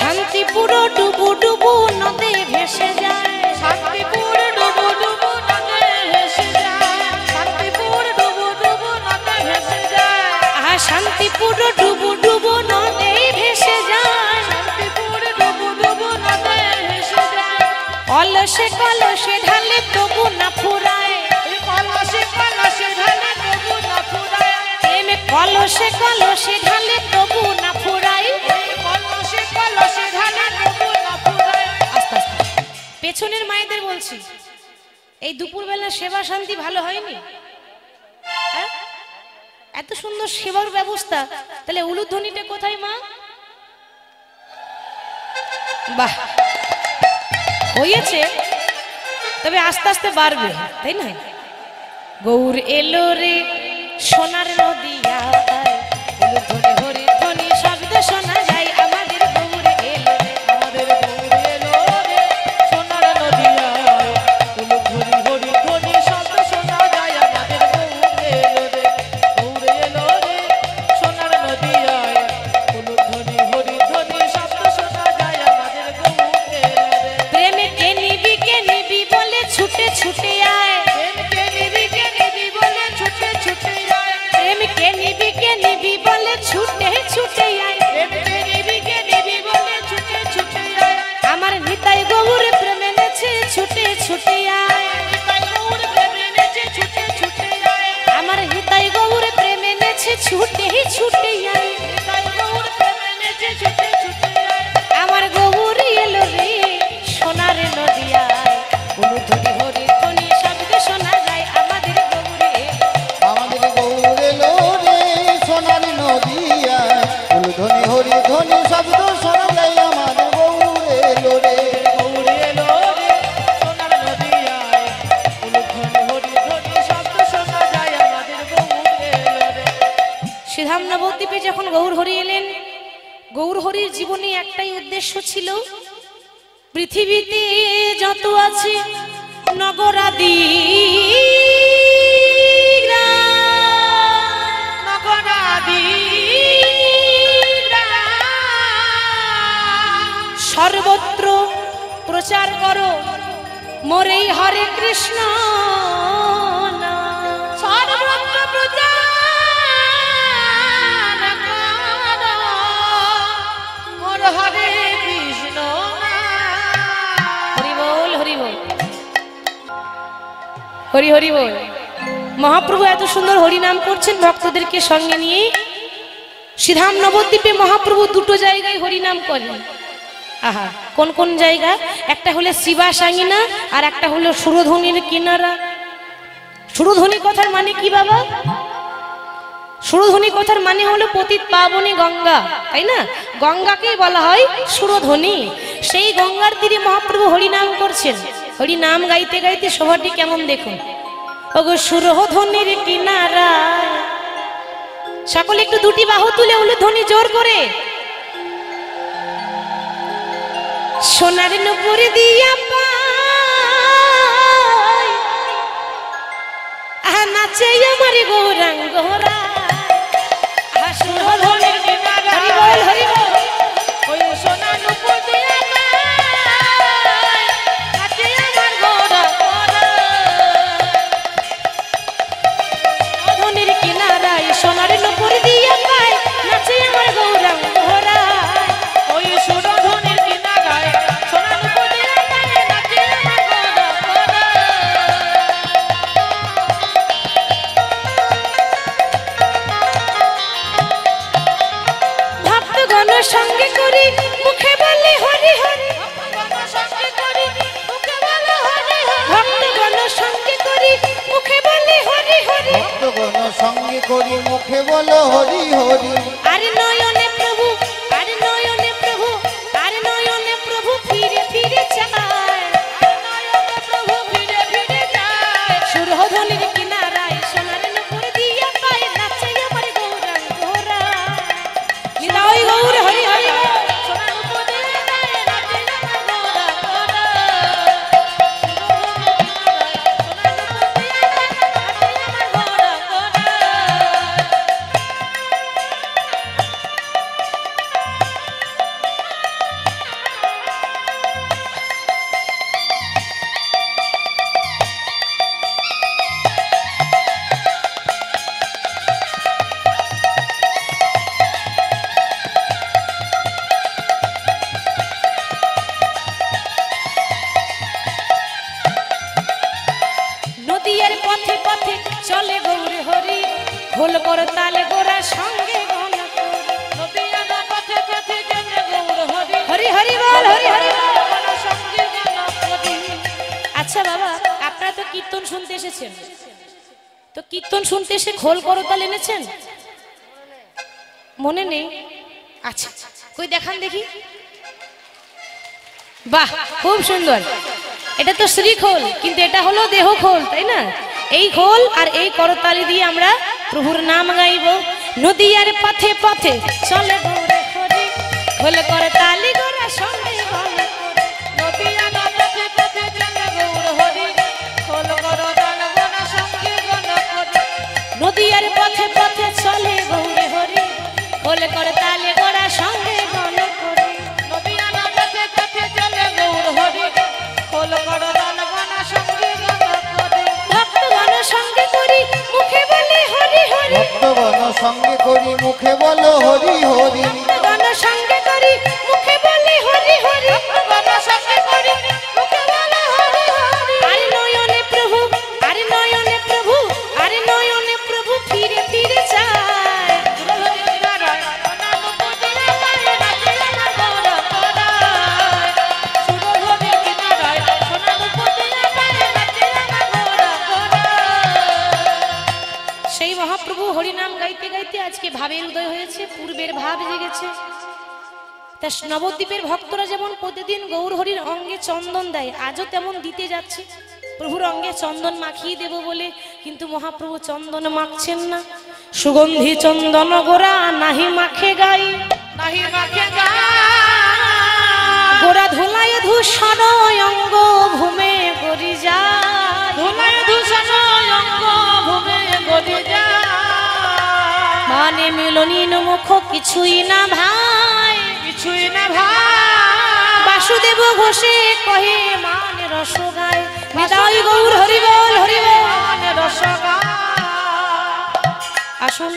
A: শান্তিপুর ডুবু ডুবু নদে ভেসে যায়,
B: শান্তিপুর ডুবু ডুবু নদে ভেসে যায়, শান্তিপুর ডুবু ডুবু নদে ভেসে যায়,
A: শান্তিপুর ডুবু ডুবু নদে ভেসে যায়,
B: শান্তিপুর ডুবু ডুবু নদে ভেসে যায়,
A: কলসে কলসে ঢালে তবু না ফুরায়,
B: এই কলসে কলসে ঢালে তবু না ফুরায়,
A: প্রেমে কলসে কলসে ঢালে তবু না ফুরায়,
B: এই কলসে কলসে ঢালে তবু না ফুরায়।
A: আস্তে আস্তে পেছনের মায়েদের বলছি, এই দুপুরবেলা সেবা শান্তি ভালো হয়নি? হ্যাঁ? এত সুন্দর সেবার ব্যবস্থা, তাহলে উলুধ্বনিটা কোথায় মা? বাহ, হয়েছে, তবে আস্তে আস্তে বাড়বে, তাই না? গৌর এলো রে, সোনার নদিয়া উলুধ্বনি হরিধ্বনি শব্দ শোনা যায় আমাদের গৌর এলো রে,
B: আমাদের গৌরে এলো রে, সোনার নদিয়ায় উলুধ্বনি হরিধ্বনি শব্দ শোনা যায় আমাদের গৌরে এলো রে, গৌরে এলো রে, সোনার নদিয়ায় উলুধ্বনি হরিধ্বনি শব্দ শোনা যায় আমাদের গৌরে এলো রে।
A: প্রেমে কে নিবি বলে ছুটে ছুটে আয়,
B: প্রেমকে নিবি বলে ছুটে ছুটে যায়,
A: প্রেমকে নিবি বলে ছুটে ছুটে আয়,
B: প্রেমকে নিবি বলে ছুটে ছুটে যায়,
A: আমার নিতাই গৌর প্রেমে নেছে ছুটে ছুটে আয়,
B: নিতাই গৌর প্রেমে নেচে ছুটে ছুটে যায়,
A: আমার নিতাই গৌর প্রেমে নেছে ছুটে ছুটে আয়,
B: নিতাই গৌর প্রেমে নেচে ছুটে ছুটে যায়,
A: আমার গৌর এলো রে, সোনার
C: শব্দ শোনা যায় আমাদের গৌর এলো রে।
B: গৌর এলো রে সোনার নদিয়ায় উলুধ্বনি হরি ধ্বনি শব্দ শোনা যায় আমাদের গৌর এলো রে।
A: শ্রীধাম নবদ্বীপে যখন গৌর হরি এলেন, গৌর হরির জীবনে একটাই উদ্দেশ্য ছিল, পৃথিবীতে যত আছে নগরাদি সর্বত্র প্রচার করো মোরেই হরে কৃষ্ণ নাম। সর্বত্র প্রচার করো মোর হরে কৃষ্ণ নাম। হরি বল হরি বল হরি হরি বল। মহাপ্রভু এত সুন্দর হরি নাম করছেন ভক্তদেরকে সঙ্গে নিয়ে। শ্রীধাম নবদ্বীপে মহাপ্রভু দুটো জায়গায় হরি নাম করেন। আহা, কোন কোন জায়গা? একটা হলো শিবা সাঙ্গিনা আর একটা হলো সুরধনির কিনারা। সুরধনি কথার মানে কি বাবা? সুরধনি কথার মানে হলো পতিত পাবনী গঙ্গা, তাই না? গঙ্গাকেই বলা হয় সুরধনি। সেই গঙ্গার তীরে মহাপ্রভু হরি নাম করছেন। হরি নাম গাইতে গাইতে শোভাটি কেমন দেখুন। ওগো সুরধনির কিনারায়, সকলে একটু দুটি বাহু তুলে উলুধ্বনি জোর করে। সোনার নূপুর দিয়া পায় আহা নাচে আমার গৌরাঙ্গ সুরধনির কিনারায়। হরি বল হরি বল।
B: ওই সোনার নূপুর দিয়া পায় নাচে আমার গৌরাঙ্গ।
A: সুরধনির কিনারায় সোনার নূপুর দিয়া পায় নাচে আমার গৌরাঙ্গ।
B: ওই সুরধনির কিনারায় সোনার নূপুর দিয়া পায় নাচে আমার গৌরাঙ্গ।
A: ভক্তগণ সঙ্গে করি মুখে বলে হরি হরি। ভক্তগণ সঙ্গে করি মুখে বলে হরি হরি।
C: ভক্তগণ সঙ্গে করি মুখে বলো হরি হরি।
A: আরে নয়নে প্রভু, আরে নয়নে প্রভু, আরে নয়নে প্রভু ফিরে ফিরে চায়।
B: প্রভু ফিরে ফিরে যায়।
A: সুরধনির কিনারায় সোনার নূপুর দিয়া পায় নাচে আমার গৌরাঙ্গ। নিতাই গৌর হরি হরি বল।
B: সোনার নূপুর দিয়া পায় নাচে আমার গৌরাঙ্গ।
A: নদীর পথে পথে চলে গৌর হরি, খোল কর তালে গোরা সঙ্গে গণ করি।
B: নদিয়ার পথে পথে চলে গৌর হরি।
A: হরি হরি বল হরি হরি বল।
B: গণ সঙ্গে গণ করি।
A: আচ্ছা বাবা, আপনারা তো কীর্তন শুনতে এসেছেন, তো কীর্তন শুনতে এসে খোল করতাল এনেছেন? মনে নেই? আচ্ছা কই দেখান দেখি। বাহ, খুব সুন্দর। এটা তো শ্রীখোল, কিন্তু এটা হলো দেহ খোল, তাই না? এই খোল আর এই করতালি দিয়ে আমরা প্রভুর নাম গাইব। নদীয়ার পথে পথে চলে গৌরে হরি, খোল করতালি গোরা সঙ্গে গণ করি।
B: নদিয়ার পথে পথে চলে গৌর হরি। খোল করো দান গণ সঙ্গে গণ করি।
A: নদীয়ার পথে পথে চলে গৌরে হরি, খোল করতালি গোরা সঙ্গে গণ করি।
B: নদিয়ার পথে পথে চলে গৌর হরি। খোল করো দান গণ সঙ্গে গণ করি।
A: ভক্তগণ সঙ্গে করি মুখে বলে হরি হরি।
C: ভক্তগণ সঙ্গে করি মুখে বলো হরি হরি।
A: ভক্তগণ সঙ্গে করি মুখে বলে হরি হরি।
B: গণ সঙ্গে করি মুখে বলো হরি হরি।
A: আরে নয়নে প্রভু, আরে নয়নে প্রভু, আরে নয়নে প্রভু ফিরে ফিরে চায়।
B: সুরধনির কিনারায় সোনার নূপুর দিয়া পায় নাচে আমার গৌরাঙ্গ। সুরধনির কিনারায় সোনার নূপুর দিয়া পায় নাচে আমার গৌরাঙ্গ।
A: সেই মহাপ্রভু হরিনাম গাইতে গাইতে আজকে ভাবের উদয় হয়েছে, পূর্বের ভাব জেগেছে। তা নবদ্বীপের ভক্তরা যেমন প্রতিদিন গৌর হরির অঙ্গে চন্দন দেয়, আজও তেমন দিতে যাচ্ছে। প্রভুর অঙ্গে চন্দন মাখিয়ে দেব বলে, কিন্তু মহাপ্রভু চন্দন মাখছেন না। সুগন্ধি চন্দন গোরা নাহি মাখে গাই,
B: নাহি মাখে গায়।
A: গোরা ধুলায় ধূষণ অঙ্গ ভূমে গড়ি যায়,
B: ধুলায় ধূষণ অঙ্গ ভূমে গড়ি যায়।
A: মানে মিলনীন মুখ কিছুই না ভাই,
B: কিছুই না ভাই।
A: বাসুদেব ঘোষে কহে মান রস গায়। নিতাই গৌর হরি বল, হরি বল।
B: মানে রস গায়।
A: আসুন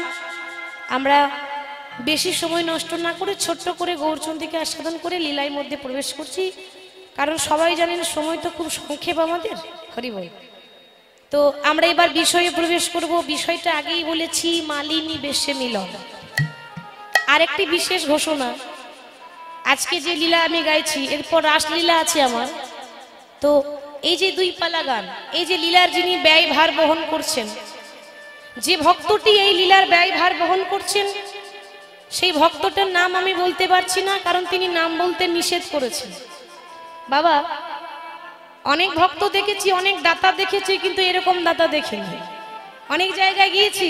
A: আমরা বেশি সময় নষ্ট না করে ছোট্ট করে গৌরচন্দ্রীকে আস্বাদন করে লীলার মধ্যে প্রবেশ করছি, কারণ সবাই জানেন সময় তো খুব সংক্ষেপ আমাদের। হরি বল। তো আমরা এবার বিষয়ে প্রবেশ করব। বিষয়টা আগেই বলেছি, মালিনী বেশে মিলন। আরেকটি বিশেষ ঘোষণা, আজকে যে লীলা আমি গাইছি এরপর রাসলীলা আছে আমার। তো এই যে দুই পালা গান, এই যে লীলার যিনি ব্যয়ভার বহন করছেন, যে ভক্তটি এই লীলার ব্যয়ভার বহন করছেন, সেই ভক্তটার নাম আমি বলতে পারছি না, কারণ তিনি নাম বলতে নিষেধ করেছেন। বাবা, অনেক ভক্ত দেখেছি, অনেক দাতা দেখেছি, কিন্তু এরকম দাতা দেখিনি। অনেক জায়গায় গিয়েছি,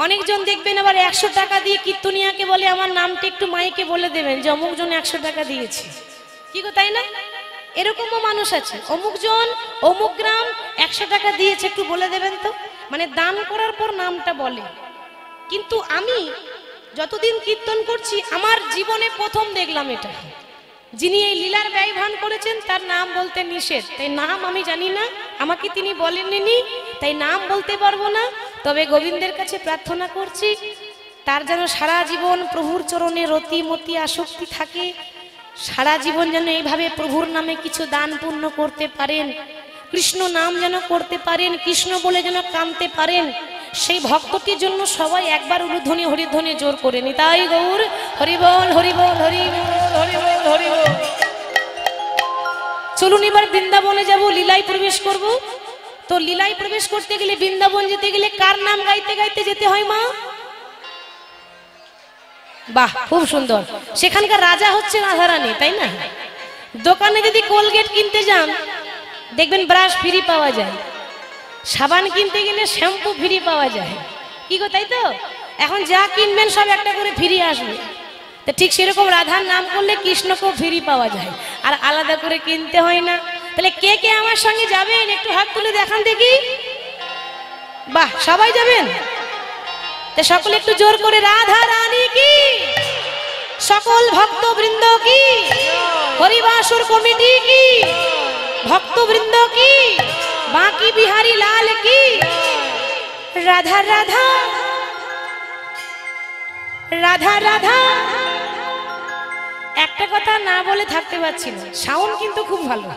A: অনেকজন দেখবেন আবার 100 টাকা দিয়ে কীর্তনিয়াকে বলে আমার নামটা একটু মাইকে বলে দেবেন যে অমুক জন 100 টাকা দিয়েছে। কি গো, তাই না? এরকমও মানুষ আছে, অমুক জন অমুক গ্রাম 100 টাকা দিয়েছে, একটু বলে দেবেন তো। মানে দান করার পর নামটা বলে। কিন্তু আমি যতদিন কীর্তন করছি আমার জীবনে প্রথম দেখলাম এটা। যিনি এই লীলার ব্যয়ভান করেছেন তার নাম বলতে নিষেধ, তাই নাম আমি জানি না, আমাকে তিনি বলেননি, তাই নাম বলতে পারবো না। তবে গোবিন্দের কাছে প্রার্থনা করছি তার যেন সারা জীবন প্রভুর চরণে রতি মতি আসক্তি থাকে, সারা জীবন যেন এইভাবে প্রভুর নামে কিছু দান পুণ্য করতে পারেন, কৃষ্ণ নাম যেন করতে পারেন, কৃষ্ণ বলে যেন কাঁদতে পারেন। সেই ভক্তটির জন্য সবাই একবার উলুধ্বনি হরিধ্বনি জোর করে নি। তাই গৌর হরি বল, হরি বল, হরি বল, হরি বল, হরি বল। চলুন এবার বৃন্দাবনে যাব, লীলায় প্রবেশ করব। তো লীলায় প্রবেশ করতে গেলে, বৃন্দাবন যেতে গেলে কার নাম গাইতে গাইতে যেতে হয় মা? বাহ, খুব সুন্দর। সেখানকার রাজা হচ্ছে রাধারানী, তাই না? দোকানে যদি কোলগেট কিনতে যান দেখবেন ব্রাশ ফ্রি পাওয়া যায়, সাবান কিনতে গেলে শ্যাম্পু ফ্রি পাওয়া যায়। কি গো, তাই তো? এখন যা কিনবেন সব একটা করে ফ্রি আসবে। তো ঠিক সেরকম রাধার নাম করলে কৃষ্ণকেও ফ্রি পাওয়া যায়, আর আলাদা করে কিনতে হয় না। তাহলে কে কে আমার সঙ্গে যাবেন একটু হাত তুলে দেখান দেখি। বাহ, সবাই যাবেন? তো সকলে একটু জোর করে রাধা রানী কি, সকল ভক্তবৃন্দ কি, হরিবাসর কমিটি কি, ভক্তবৃন্দ কি, বাঁকি বিহারী লাল কি, রাধা রাধা রাধা রাধা। একটা কথা না বলে থাকতে পারছি না, সাউন্ড কিন্তু খুব ভালো,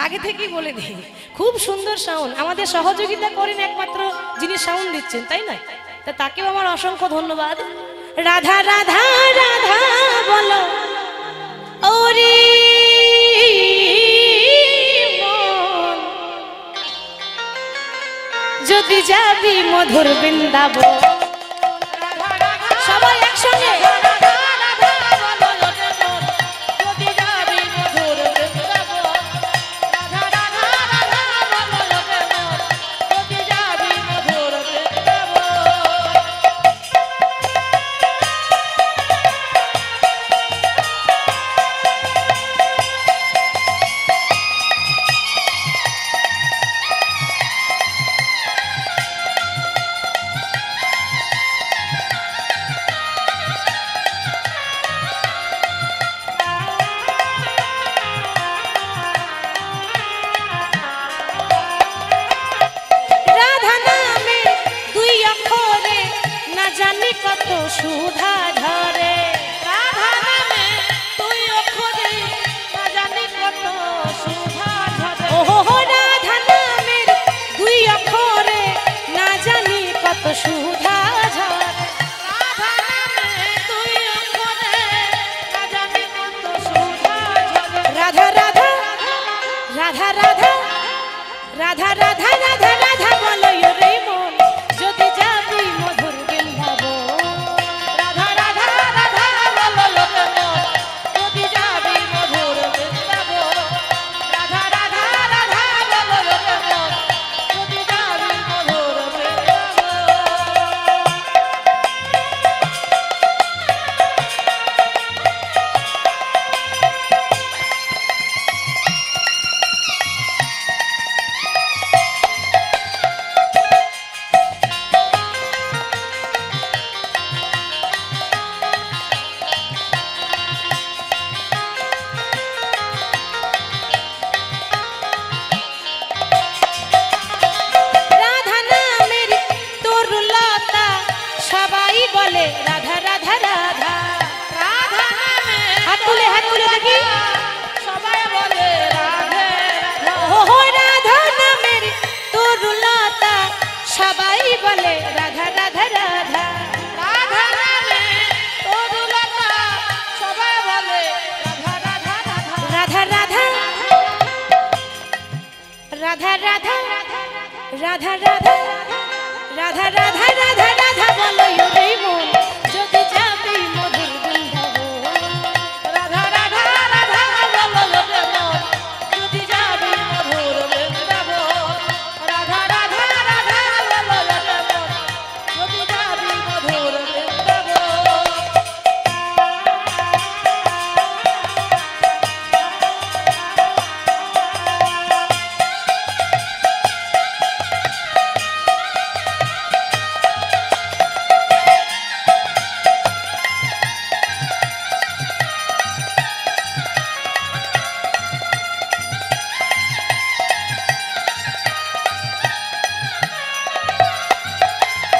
A: আগে থেকেই বলে দিই, খুব সুন্দর সাউন্ড। আমাদের সহযোগিতা করেন একমাত্র যিনি সাউন্ড দিচ্ছেন, তাই না? তা তাকেও আমার অসংখ্য ধন্যবাদ। রাধা রাধা রাধা বলো ওরে মন, যদি যাবি মধুর বৃন্দাবন। সবাই একসঙ্গে কত সুধা ঝরে, রাধা নামে তুই অক্ষরে না জানি কত সুধা ঝরে। ওহো, রাধা নামের দুই অক্ষরে না জানি কত সুধা ঝরে, রাধা নামে তুই অক্ষরে না জানি কত সুধা ঝরে। রাধা রাধা রাধা রাধা রাধা রাধা রাধা রাধা বলো রে মন, যদি যাবি মধুর বৃন্দাবন। রাধা রাধা রাধা বলো রে মন, রাধা রাধা রাধা রাধা রাধা রাধা বলো রে মন যদি যাবি মধুর বৃন্দাবন
B: রাধা রাধা রাধা বলো রে মন যদি যাবি মধুর বৃন্দাবন রাধা রাধা রাধা বলো রে মন যদি যাবি মধুর বৃন্দাবন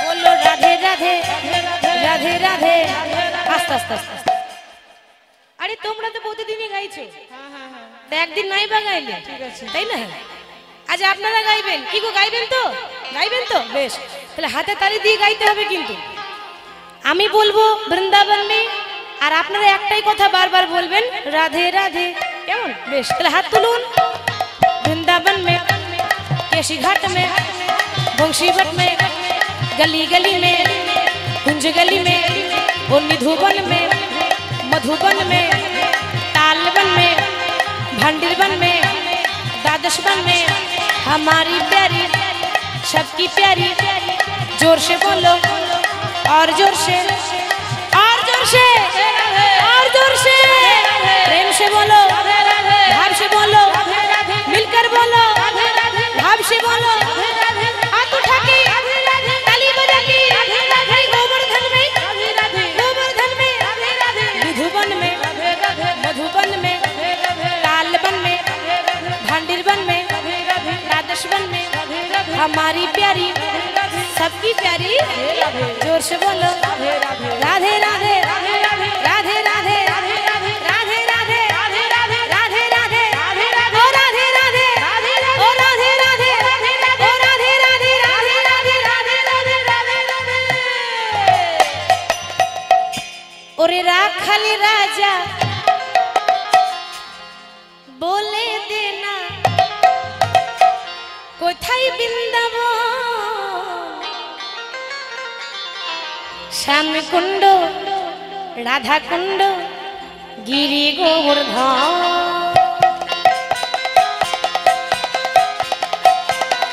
A: বলো রাধে রাধে রাধে রাধে আস্তে আস্তে আস্তে আস্তে। আরে তোমরা তো প্রতিদিনই গাইছো, তা একদিন নাই বা গাইলে তাই না? আজ আপনারা গাইবেন কি গো, গাইবেন তো? গাইবেন তো? বেশ, তাহলে হাতে তালি দিয়ে গাইতে হবে কিন্তু। আমি বলবো বৃন্দাবন মে, আর আপনারা একটাই কথা বারবার বলবেন রাধে রাধে, কেমন? বেশ, তাহলে হাত তুলুন। वृंदावन में, केशी घाट में, बंशीवट में, गली गली में, कुंज गली में, और निधुवन में, मधुबन में, तालवन में, भंडिरवन में, द्वादशवन में, हमारी प्यारी सबकी प्यारी, जोर से बोलो और जोर से, और जोर से, और जोर से, प्रेम से बोलो, भाव से बोलो, मिलकर बोलो, भाव से बोलो, हाथ उठा के ताली बजा के, गोवर्धन में, गोवर्धन में, विधुवन में, मधुबन में, तालबन में, भांडिरबन में, द्वादशवन में, हमारी प्यारी सबकी प्यारी, जोर से बोलो राधे राधे राधे राधे राधे राधे राधे राधे राधे राधे ओ राधे राधे ओ राधे राधे ओ राधे राधे राधे राधे राधे राधे राधे। ओरे राखल राजा बोले देना कोথায় বৃন্দাবন, শ্যাম কুণ্ড, রাধা কুণ্ড, গিরি গোবর্ধন।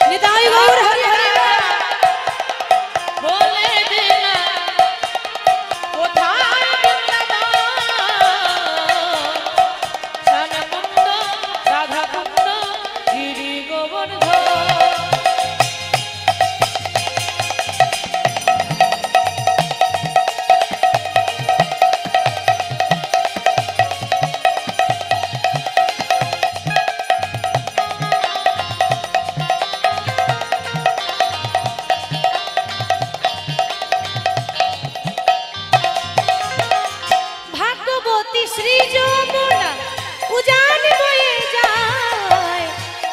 A: নিতাই গৌর হরি হরি
B: বলে দিনা কোথায় বৃন্দাবন, শ্যামকুণ্ড, রাধাকুণ্ড, গিরি গোবর্ধন।
A: ভাগ্যবতী শ্রী যমুনা উজান বয়ে যায়,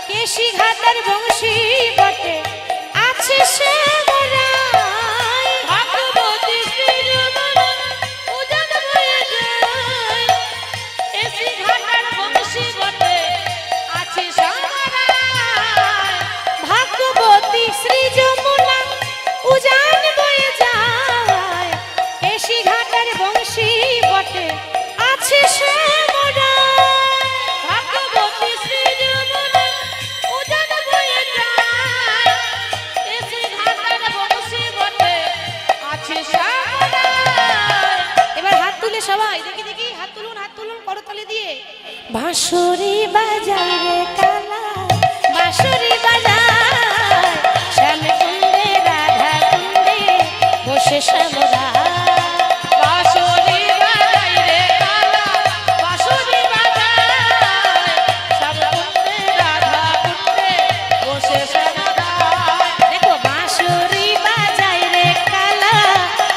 A: কেশি ঘাটার বংশী বটে আছে সে মোরায়।
B: ভাগ্যবতী শ্রী যমুনা উজান বয়ে যায়, কেশি ঘাটার বংশী বটে আছে সামরায়।
A: ভাগ্যবতী শ্রী যমুনা উজান বয়ে যায়, কেশি ঘাটার বংশী বটে আছে সে মোরায়।
B: ভাগ্যবতী শ্রী যমুনা উজান বয়ে যায়, কেশি ঘাটার বংশী বটে আছে সামরায়।
A: এবার হাত তুলে সবাই দেখি দেখি, হাত তুলুন করতালি দিয়ে। বাঁশুরি বাজায় রে কালা, বাঁশুরি বাজায়, শ্যাম কুণ্ডে রাধা কুণ্ডে বসে শ্যামরা।
B: বাঁশুরি বাজায় রে কালা, বাঁশুরি বাজায়, শ্যামকুণ্ডে রাধাকুণ্ডে বসে শ্যামরায়।
A: দেখো বাঁশুরি বাজায় রে কালা,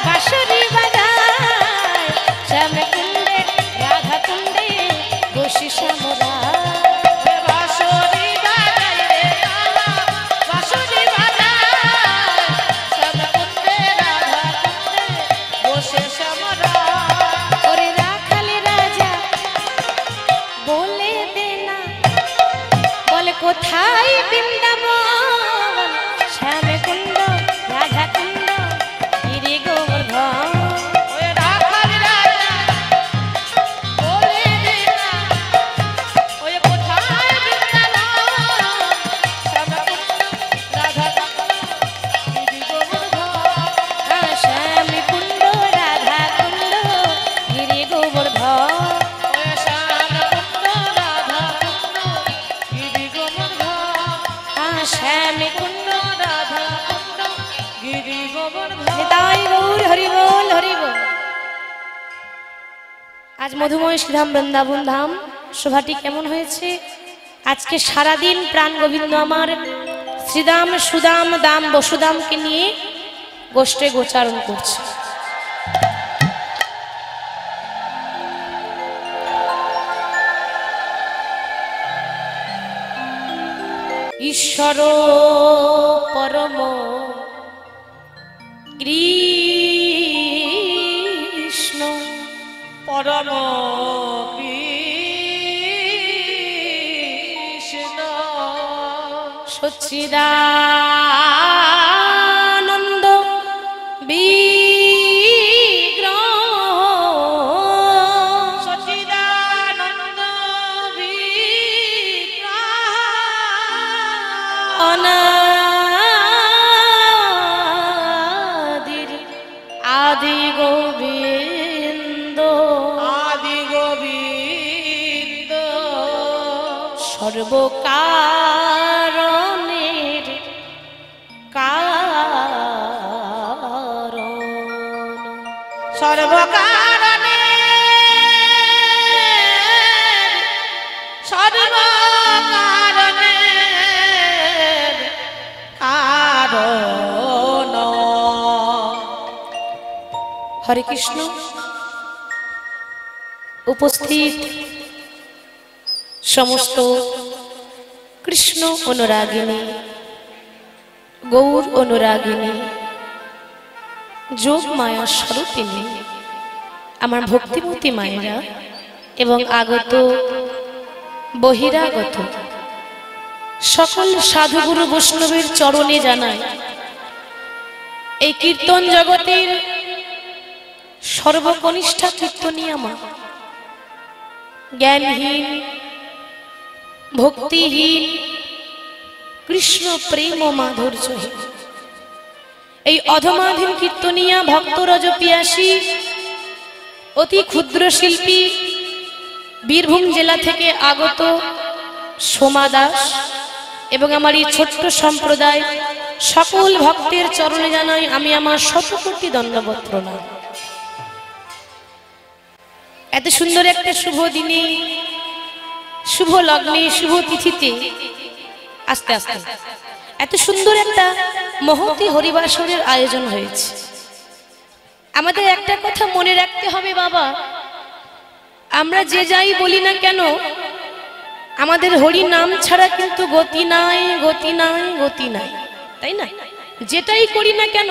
A: বাঁশুরি বাজায়, শ্যাম কুণ্ডে রাধা কুণ্ডে বসে শ্যামরা।
B: বাঁশুরি বাজায় রে কালা, বাঁশুরি বাজায়, শ্যামকুণ্ডে রাধাকুণ্ডে বসে শ্যামরায়।
A: ওরে রাখাল রাজা বলে দেনা, বলে কোথায় বৃন্দাবন, হরি বল হরি বল। আজ মধুময় শ্রীধাম বৃন্দাবন ধাম শোভাটি কেমন হয়েছে? আজকে সারাদিন প্রাণ গোবিন্দ আমার শ্রীদাম সুদাম দাম বসুদামকে নিয়ে গোষ্ঠে গোচারণ করছে। ঈশ্বর পরম কৃষ্ণ
B: পরম কৃষ্ণ
A: সচ্চিদানন্দ বিগ্রহ
B: সচিদানন্দ বিগ্রহ
A: অনাদির আদি গোবিন্দ
B: আদি গোবিন্দ
A: সর্বকারণের কারণ
B: সর্বকারণে সর্বকারণে কারণ।
A: হরে কৃষ্ণ। উপস্থিত সমস্ত কৃষ্ণ অনুরাগিনী, গৌর অনুরাগিনী, যোগ মায়া স্বরূপিনী আমার ভক্তিমতী মায়েরা এবং আগত বহিরাগত সকল সাধুগুরু বৈষ্ণবের চরণে জানাই এই কীর্তন জগতের সর্বকনিষ্ঠা কীর্তনিয়া মা, জ্ঞানহীন ভক্তিহীন কৃষ্ণ প্রেম ও মাধুর্যহীন এই অধমাধীন কীর্তনিয়া ভক্তরজ পিয়াসী অতি ক্ষুদ্র শিল্পী বীরভূম জেলা থেকে আগত সোমা দাস এবং আমার এই ছোট্ট সম্প্রদায় সকল ভক্তের চরণে জানাই আমি আমার শতকোটি দণ্ডবত প্রণাম। এত সুন্দর একটা শুভ দিনে, শুভ লগ্নে, শুভ তিথিতে আস্তে আস্তে এত সুন্দর একটা মহতী হরিবাসরের আয়োজন হয়েছে। আমাদের একটা কথা মনে রাখতে হবে বাবা, আমরা যে যাই বলি না কেন আমাদের হরি নাম ছাড়া কিন্তু গতি নাই, গতি নাই, গতি নাই, তাই না? যেটাই করি না কেন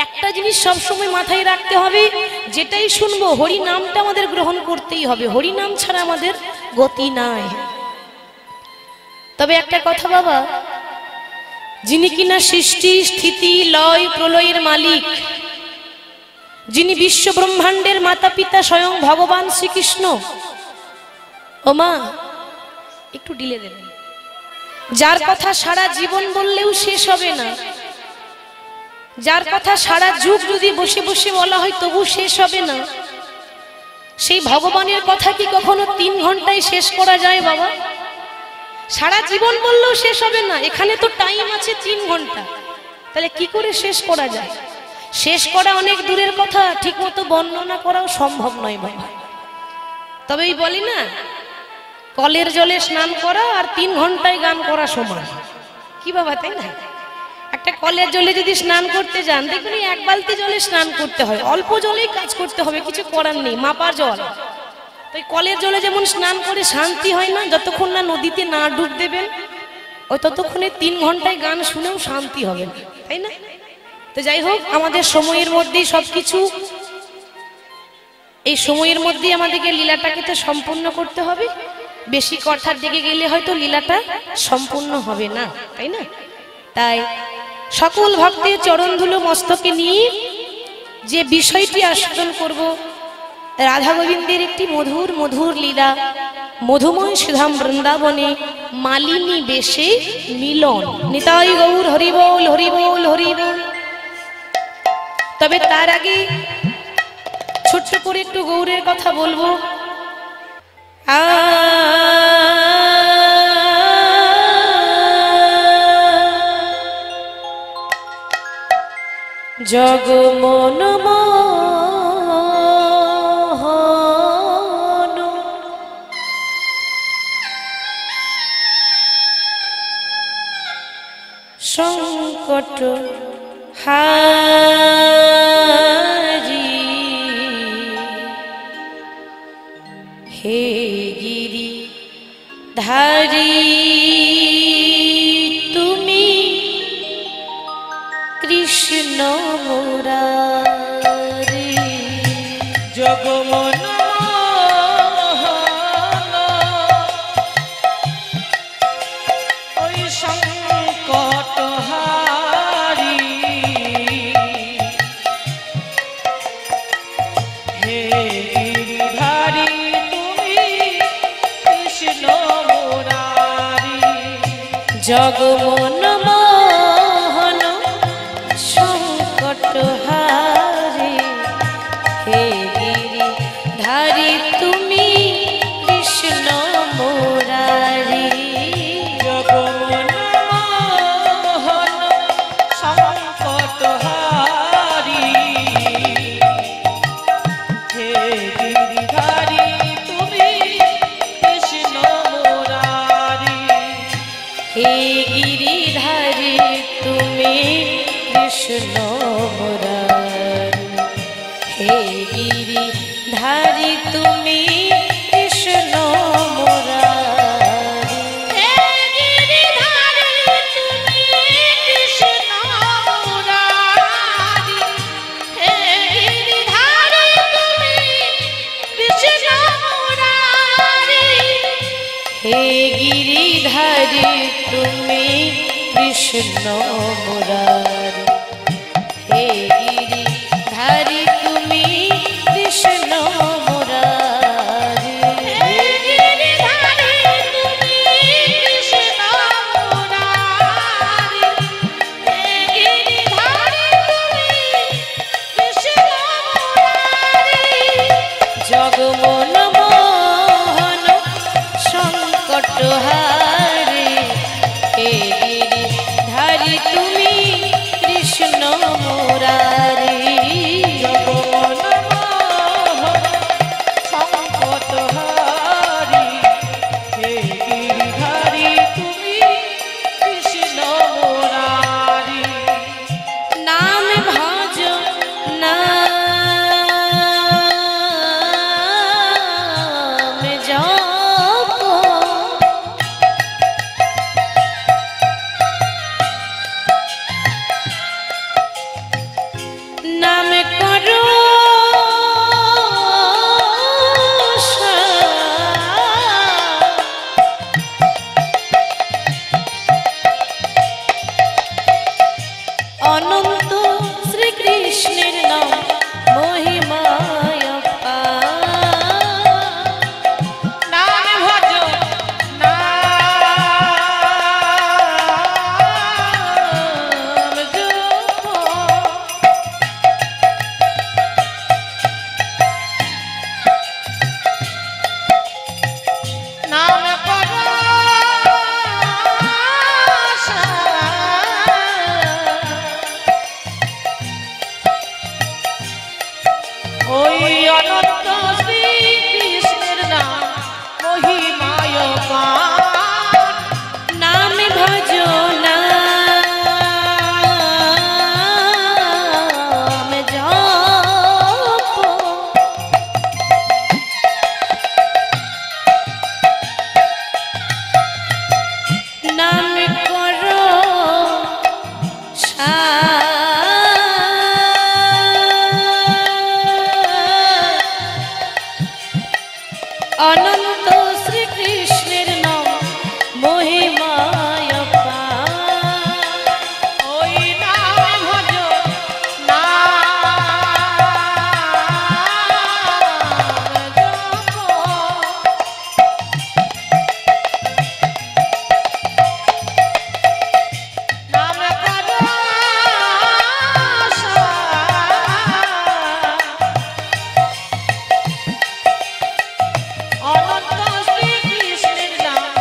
A: একটা জিনিস সবসময় মাথায় রাখতে হবে, যেটাই শুনবো হরি নামটা আমাদের গ্রহণ করতেই হবে, হরি নাম ছাড়া আমাদের গতি নাই। তবে একটা কথা বাবা, যিনি কিনা সৃষ্টি স্থিতি লয় প্রলয়ের মালিক, যিনি বিশ্ব ব্রহ্মাণ্ডের মাতা পিতা স্বয়ং ভগবান শ্রীকৃষ্ণ, ও মা একটু ডিলে দেবেন, যার কথা সারা জীবন বললেও শেষ হবে না, যার কথা সারা যুগ যদি বসে বসে বলা হয় তবু শেষ হবে না, সেই ভগবানের কথা কি কখনো 3 ঘন্টায় শেষ করা যায় বাবা? সারা জীবন বললেও শেষ হবে না, এখানে তো টাইম আছে 3 ঘন্টা, তাহলে কি করে শেষ করা যায়? শেষ করা অনেক দূরের কথা, ঠিকমতো বর্ণনা করাও সম্ভব নয় বাবা। তবে এই বলি না, কলের জলে স্নান করা আর 3 ঘন্টায় গান করা সমান, কি বাবা, তাই না? একটা কলের জলে যদি স্নান করতে যান দেখুন 1 বালতি জলে স্নান করতে হয়, অল্প জলেই কাজ করতে হবে, কিছু করার নেই, মাপার জল। তো কলের জলে যেমন স্নান করে শান্তি হয় না, যতক্ষণ না নদীতে না ডুব দেবেন ওই ততক্ষণে 3 ঘন্টায় গান শুনেও শান্তি হবে না, তাই না? তো যাই হোক, আমাদের সময়ের মধ্যেই সবকিছু, এই সময়ের মধ্যেই আমাদেরকে লীলাটাকে তো সম্পূর্ণ করতে হবে, বেশি কথার দিকে গেলে হয়তো লীলাটা সম্পূর্ণ হবে না, তাই না? তাই সকল ভক্তের চরণধুলো মস্তকে নিয়ে যে বিষয়টি আস্বাদন করব, রাধা গোবিন্দের একটি মধুর মধুর লীলা, মধুময় শ্রীধাম বৃন্দাবনে মালিনী বেশে মিলন। নিতাই গৌর হরি বল হরি বল হরি বল। তবে তার আগে ছোট্ট করে একটু গৌরের কথা বলবো। জগমন মোহন সংকট হারি হে গিরি ধারি তুমি কৃষ্ণ মুরারি
B: জগমন ওই সংকট হারি হে গিরিধারী তুমি কৃষ্ণ মুরারি
A: জগমন মোহন সংকট হারি হে গিরি ধারি তুমি কৃষ্ণ মুরারি
B: জগমন মোহন সংকট হারি হে গিরিধারী তুমি কৃষ্ণ মুরারি
A: হে গিরিধারী তুমি কৃষ্ণ মুরারি হে গিরিধারী তুমি কৃষ্ণ মুরারি হে গিরিধারী তুমি কৃষ্ণ মুরারি হে গিরিধারী তুমি কৃষ্ণ মুরারি হে গিরিধারী তুমি কৃষ্ণ মুরারি হে গিরিধারী তুমি কৃষ্ণ মুরারি হে গিরিধারী তুমি কৃষ্ণ মুরারি হে গিরিধারী তুমি কৃষ্ণ মুরারি জগমন মোহন সংকট হারি হে গিরিধারী তুমি কৃষ্ণ মুরারি
B: জগমন মোহন সংকট হারি হে গিরিধারী তুমি কৃষ্ণ মুরারি
A: নাম ভজ নাম জপ নাম করো অনন্ত শ্রীকৃষ্ণের নাম মহিমায়
B: নাম ভজ নাম জপ নাম করো ওই অনন্ত শ্রীকৃষ্ণের নাম মহিমায় পান
A: নাম ভজ নাম জপ নাম করো অনন্ত শ্রীকৃষ্ণের নাম মহিমায়
B: ওই নাম ভজ নাম জপ নাম করো অনন্ত শ্রীকৃষ্ণের নাম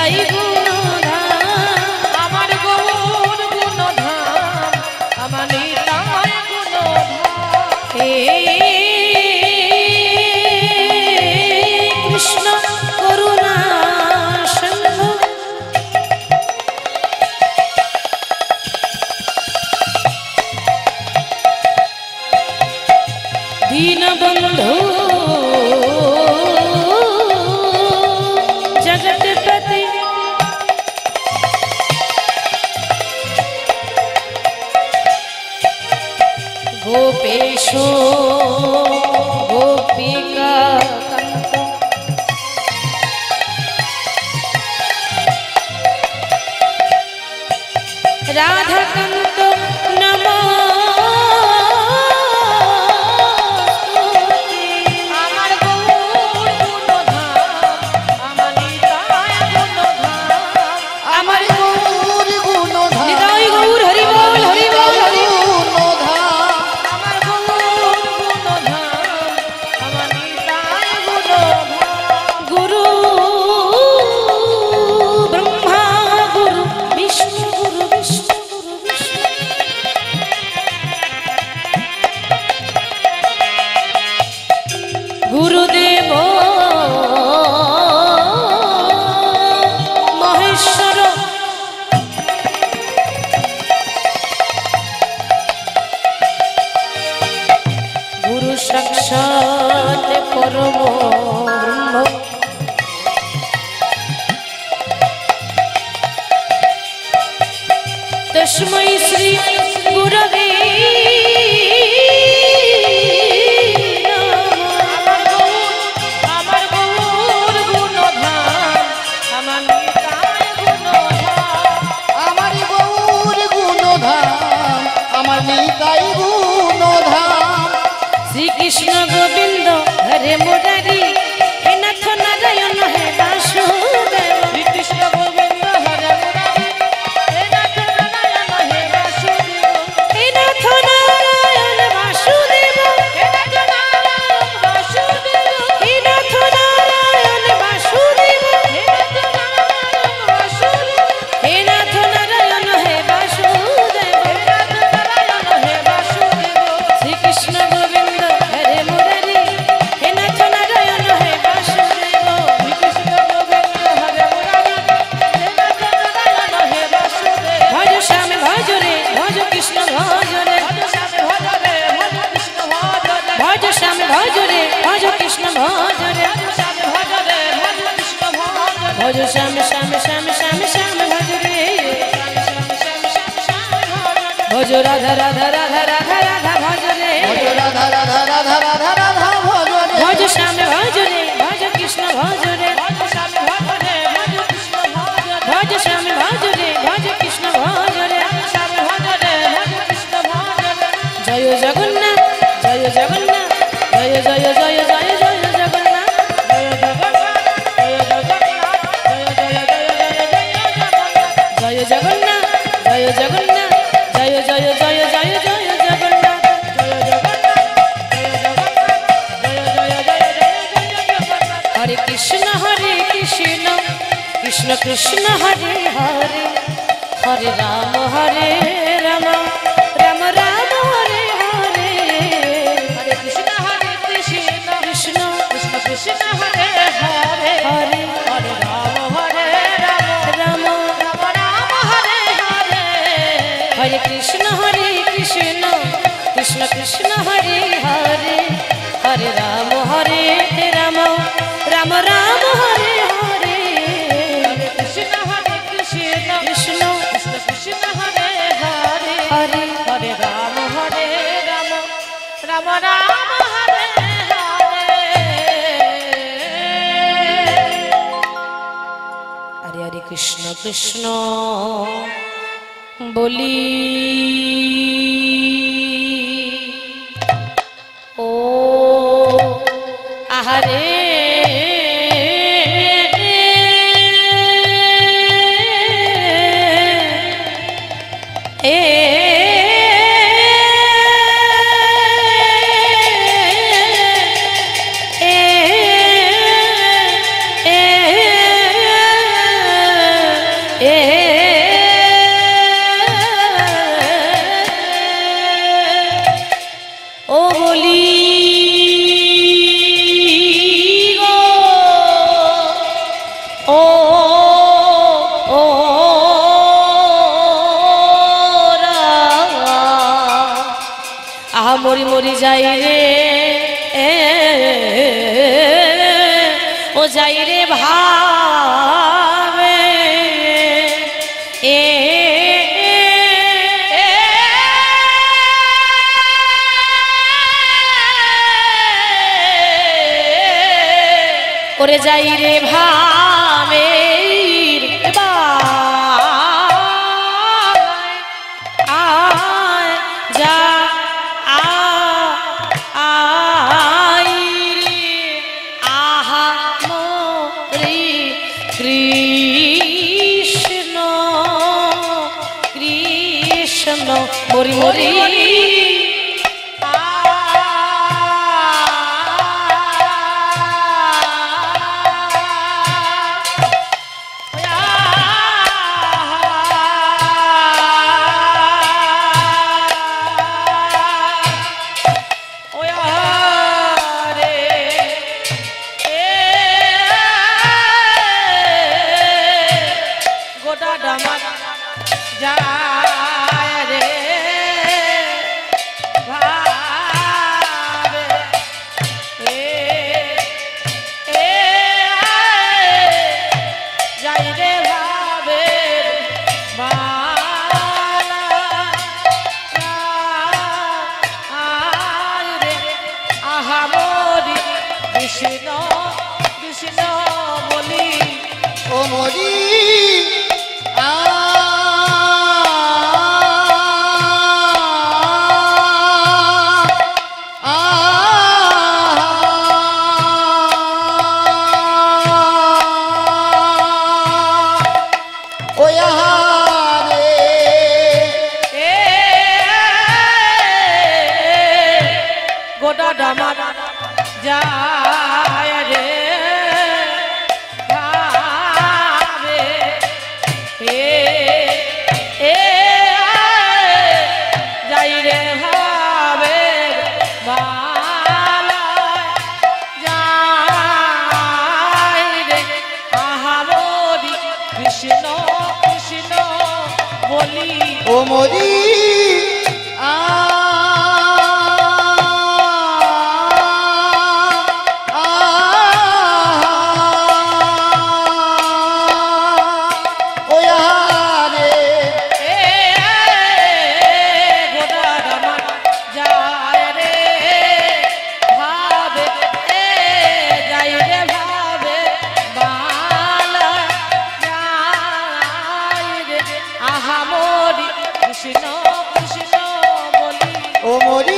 A: নিতাই গুণধাম
B: আমার গৌর গুণধাম আমার নিতাই গুণধাম
A: হে কৃষ্ণ করুণা সিন্ধু দীনবন্ধু জগৎপতি গোপেশ গোপিকা কান্ত রাধাকান্ত নমস্তুতে
B: আমার গৌর গুণধাম আমার নিতাই গুণধাম
A: আমার
C: গৌর গুণধাম
A: নিতাই গৌর হরি বল হরি বল হরি বল।
C: গুণধাম
B: আমার গৌর গুণধাম আমার নিতাই গুণধাম
A: গুরু ব্রহ্মা গুরু বিষ্ণু গুরু বিষ্ণু গুরু বিষ্ণু গুরুদেব মহেশ্বর গুরু সাক্ষাৎ পরম ব্রহ্ম তস্मै শ্রী গুরবে
B: আমার গৌর গুণধাম আমার নিতাই গুণধাম
C: আমার গৌর গুণধাম আমার নিতাই গুণধাম
A: শ্রীকৃষ্ণ গোবিন্দ হরে মুরারি হে নাথ নারায়ণ হে বাসুদেব
B: শ্রীকৃষ্ণ গোবিন্দ হরে মুরারি হে নাথ নারায়ণ হে বাসুদেব
A: হে নাথ নারায়ণ বাসুদেব
B: হে নাথ নারায়ণ বাসুদেব
A: হে নাথ নারায়ণ বাসুদেব
B: হে নাথ নারায়ণ বাসুদেব
A: হে নাথ নারায়ণ হে বাসুদেব
B: হে নাথ নারায়ণ হে বাসুদেব
A: শ্রীকৃষ্ণ গোবিন্দ হরে মুরারি হে নাথ নারায়ণ হে বাসুদেব
B: শ্রীকৃষ্ণ গোবিন্দ হরে মুরারি হে নাথ নারায়ণ হে বাসুদেব
A: ভজ শ্যাম ভজ রে ভজ কৃষ্ণ ভজ রে
B: ভজ শ্যামে ভজ রে ভজ কৃষ্ণ ভজ রে
A: ভজ শ্যাম ভজ রে ভজ কৃষ্ণ ভজ রে
B: ভজ শ্যামে ভজ রে ভজ কৃষ্ণ ভজ রে
A: ভজ শ্যাম শ্যাম শ্যাম শ্যাম শ্যাম ভজ রে ভজ রাধা রাধা রাধা রাধা রাধা ভজ রে
C: ভজ রাধা রাধা রাধা রাধা রাধা ভজ রে
A: ভজ শ্যাম ভজ রে ভজ কৃষ্ণ ভজ রে ভজ শ্যাম ভজ রে ভজ কৃষ্ণ ভজ রে জয় জগন্নাথ জয় জগন্নাথ জয় জয় জয় জয় জয় জগন্নাথ জয় জগন্নাথ জয় জগন্নাথ জয় জয় জয় জয় জয় জগন্নাথ হরে কৃষ্ণ কৃষ্ণ কৃষ্ণ হরে হরে হরে রাম রাম রাম রাম হরে হরে কৃষ্ণ হরে রাম হরে কৃষ্ণ কৃষ্ণ কৃষ্ণ হরে হরে হরে রাম রাম রাম রাম হরে হরে কৃষ্ণ হরে
B: হরে রাম রাম রাম হরে
A: হরে হরে কৃষ্ণ কৃষ্ণ বলি ও আহারে করি যাই রে ও যাই রে ভাবে ওরে যাই রে ভাবে যা আই আহা মোরে কৃষ্ণ কৃষ্ণ মরি মরি
B: কৃষ্ণ কৃষ্ণ বলি
C: ও মরি
B: গোটা ডামার যায় রে ভাবে যাই রে ভাবে বালা যাই রে আহামরি কৃষ্ণ কৃষ্ণ বলি
C: ও মরি
B: কৃষ্ণ কৃষ্ণ বলি
C: ও মরি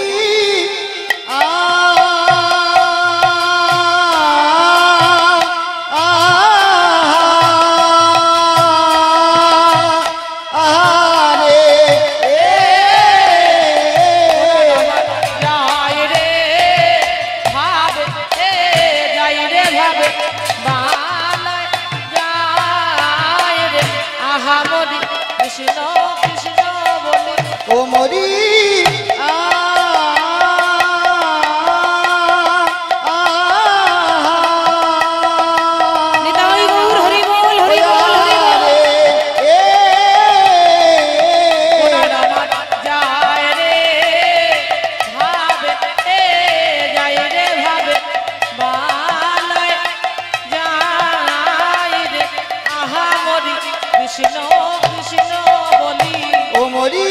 B: কৃষ্ণ কৃষ্ণ বলি
C: ও মরি
A: নিতাই গৌর হরি বল হরি বল হরি বল
B: যায় রে ভাবে যাই রে ভাবে বালায় যাই রে আহা মরি কৃষ্ণ কৃষ্ণ বলি
C: ও মরি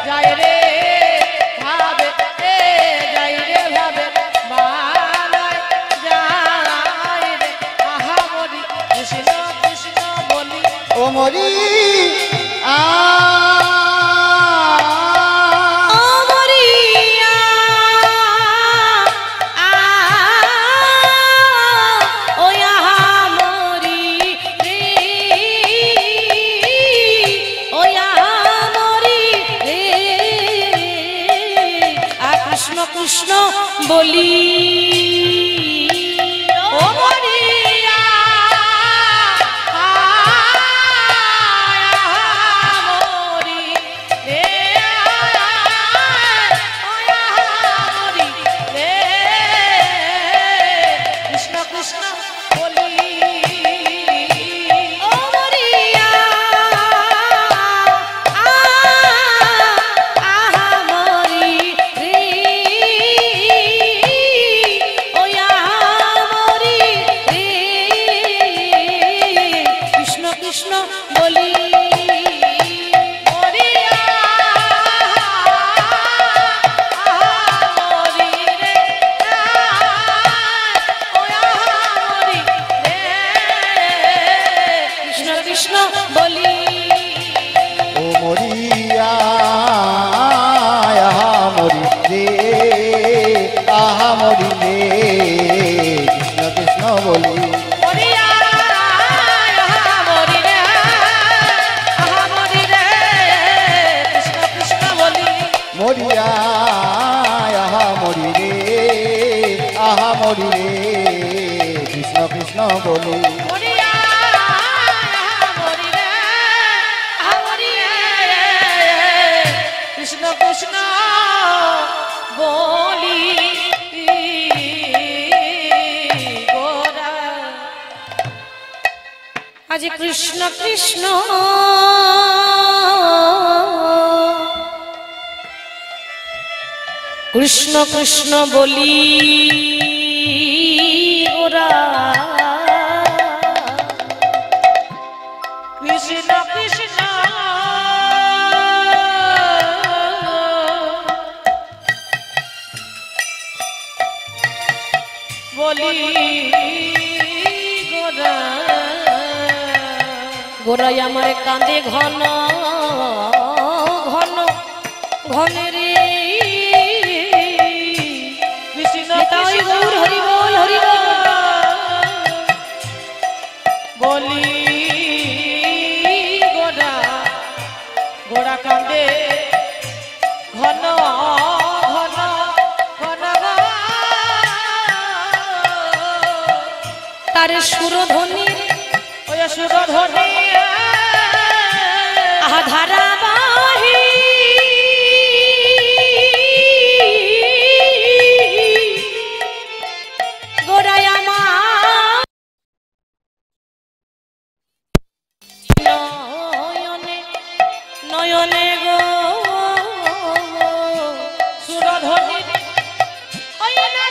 B: যায় রে ভাবে যাই রে ভাবে বালায় যাই রে আহা মরি কৃষ্ণ কৃষ্ণ বলি
C: ও মরি
A: কৃষ্ণ বলি
B: ও মরিয়া মরি রে মরি রে কৃষ্ণ কৃষ্ণ
C: বলি
A: মরিয়া মরিয়া মরিয়া কৃষ্ণ কৃষ্ণ বলি গোরা আজ কৃষ্ণ কৃষ্ণ কৃষ্ণ কৃষ্ণ বলি ওরা কৃষ্ণ কৃষ্ণ বলি গোরা গোরাই আমার কাঁদে ঘন ঘন ঘনের নিতাই গৌর হরি বল হরি বল বলি গোরা গোরা কাঁদে ঘন ঘন ঘন তার সুরধ্বনি ওই সুরধ্বনি ধারাবাহী গোরাই আমার নয়নে নয়নে গো সুরধ্বনি ওই না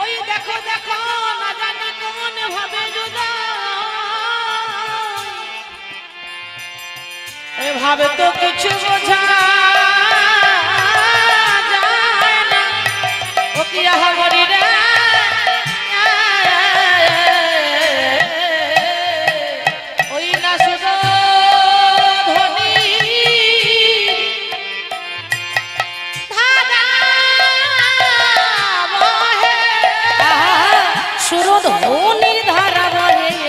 A: ওই দেখো দেখো না জানি কোন ভাবে জুদাই ভাবে তো কিছু বোঝা যায় না ও কি হরি রে ওই না সুরধ্বনি সুরধ্বনির ধারা বহে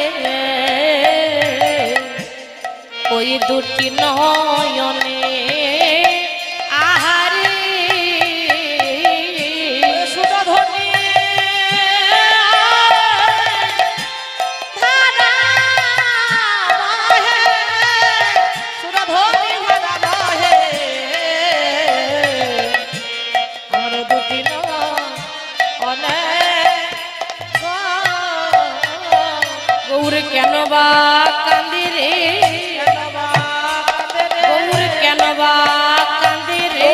A: ওই দুটি নয়নে আহারে সুরধ্বনি ধারা বহে সুরধ্বনি ধারা বহে আমার দুটি নয়নে গৌর কেন বা কান্দি রে গৌর কেন বা কান্দি রে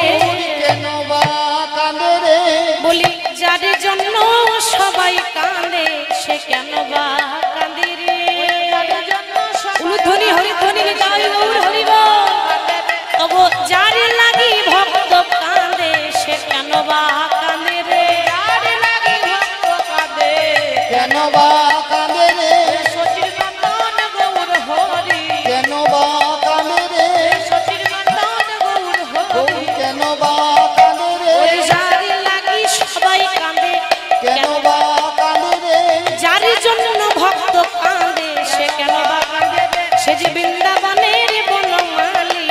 C: কেন বা কাঁদে রে
A: বলি যার জন্য সবাই কাঁদে সে কেন বা কান্দি রে উলুধ্বনি হরিধ্বনি নিতাই গৌর হরি বল তবু যার লাগি ভক্ত কাঁদে সে কেন বা কাঁদে রে যার লাগি ভক্ত কাঁদে
C: কেন বা কাঁদে রে
A: সচির নন্দন গৌর হরি
C: কেন বা কাঁদে রে
A: সচির নন্দন গৌর হরি
C: কেন বা কাঁদে রে
A: ওই যার লাগি সবাই কাঁদে
C: কেন বা কাঁদে রে
A: যার জন্য ভক্ত কাঁদে সে কেন বা কাঁদে সে যে বৃন্দাবনের বনমালী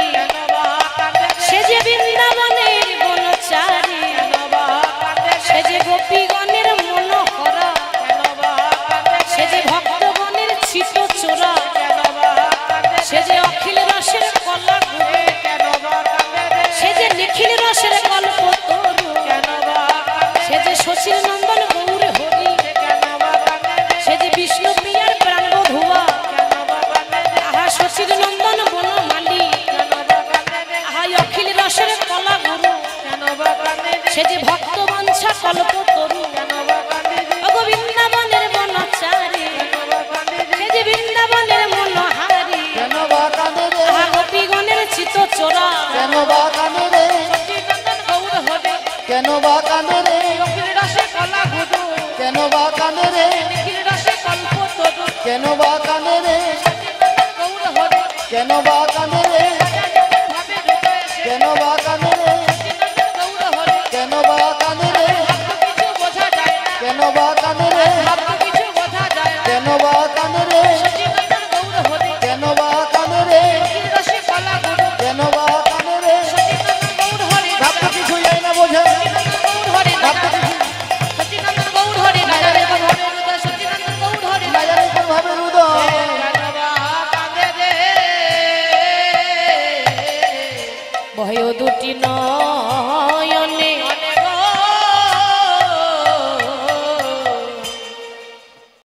A: সে যে বৃন্দাবনের বনচারী সে যে গোপীগণের মনোহরা সে যে ভক্তগণের ছিট চোরা সে যে অখিল রসের কলা গুরু সে যে নিখিল রসের কল্প তরু সে যে শশীর নন্দন গৌর হরি সে যে বিষ্ণু প্রিয়ার প্রাণ বধুয়া আহা শশীর নন্দন বনমালী আহা অখিল রসের কলা গুরু সে যে ভক্ত বাঞ্ছা কল্প তরু বৃন্দাবনের বনচারী সে যে বৃন্দাবনের মনোহারী
C: কেন বা কাঁদে রে
A: আহা গোপীগণের চিত চোরা
C: কেন বা কাঁদে রে
A: গৌর হরি
C: কেন বা কাঁদে রে
A: অখিল রসে কলা গুরু
C: কেন বা কাঁদে রে
A: নিখিল রসে কল্প তরু
C: কেন বা কাঁদে রে
A: গৌর হরি
C: কেন বা কাঁদে রে
A: ভাবে হৃদয়ে সে
C: কেন বা কাঁদে রে
A: গৌর হরি ভয় দুটি নয়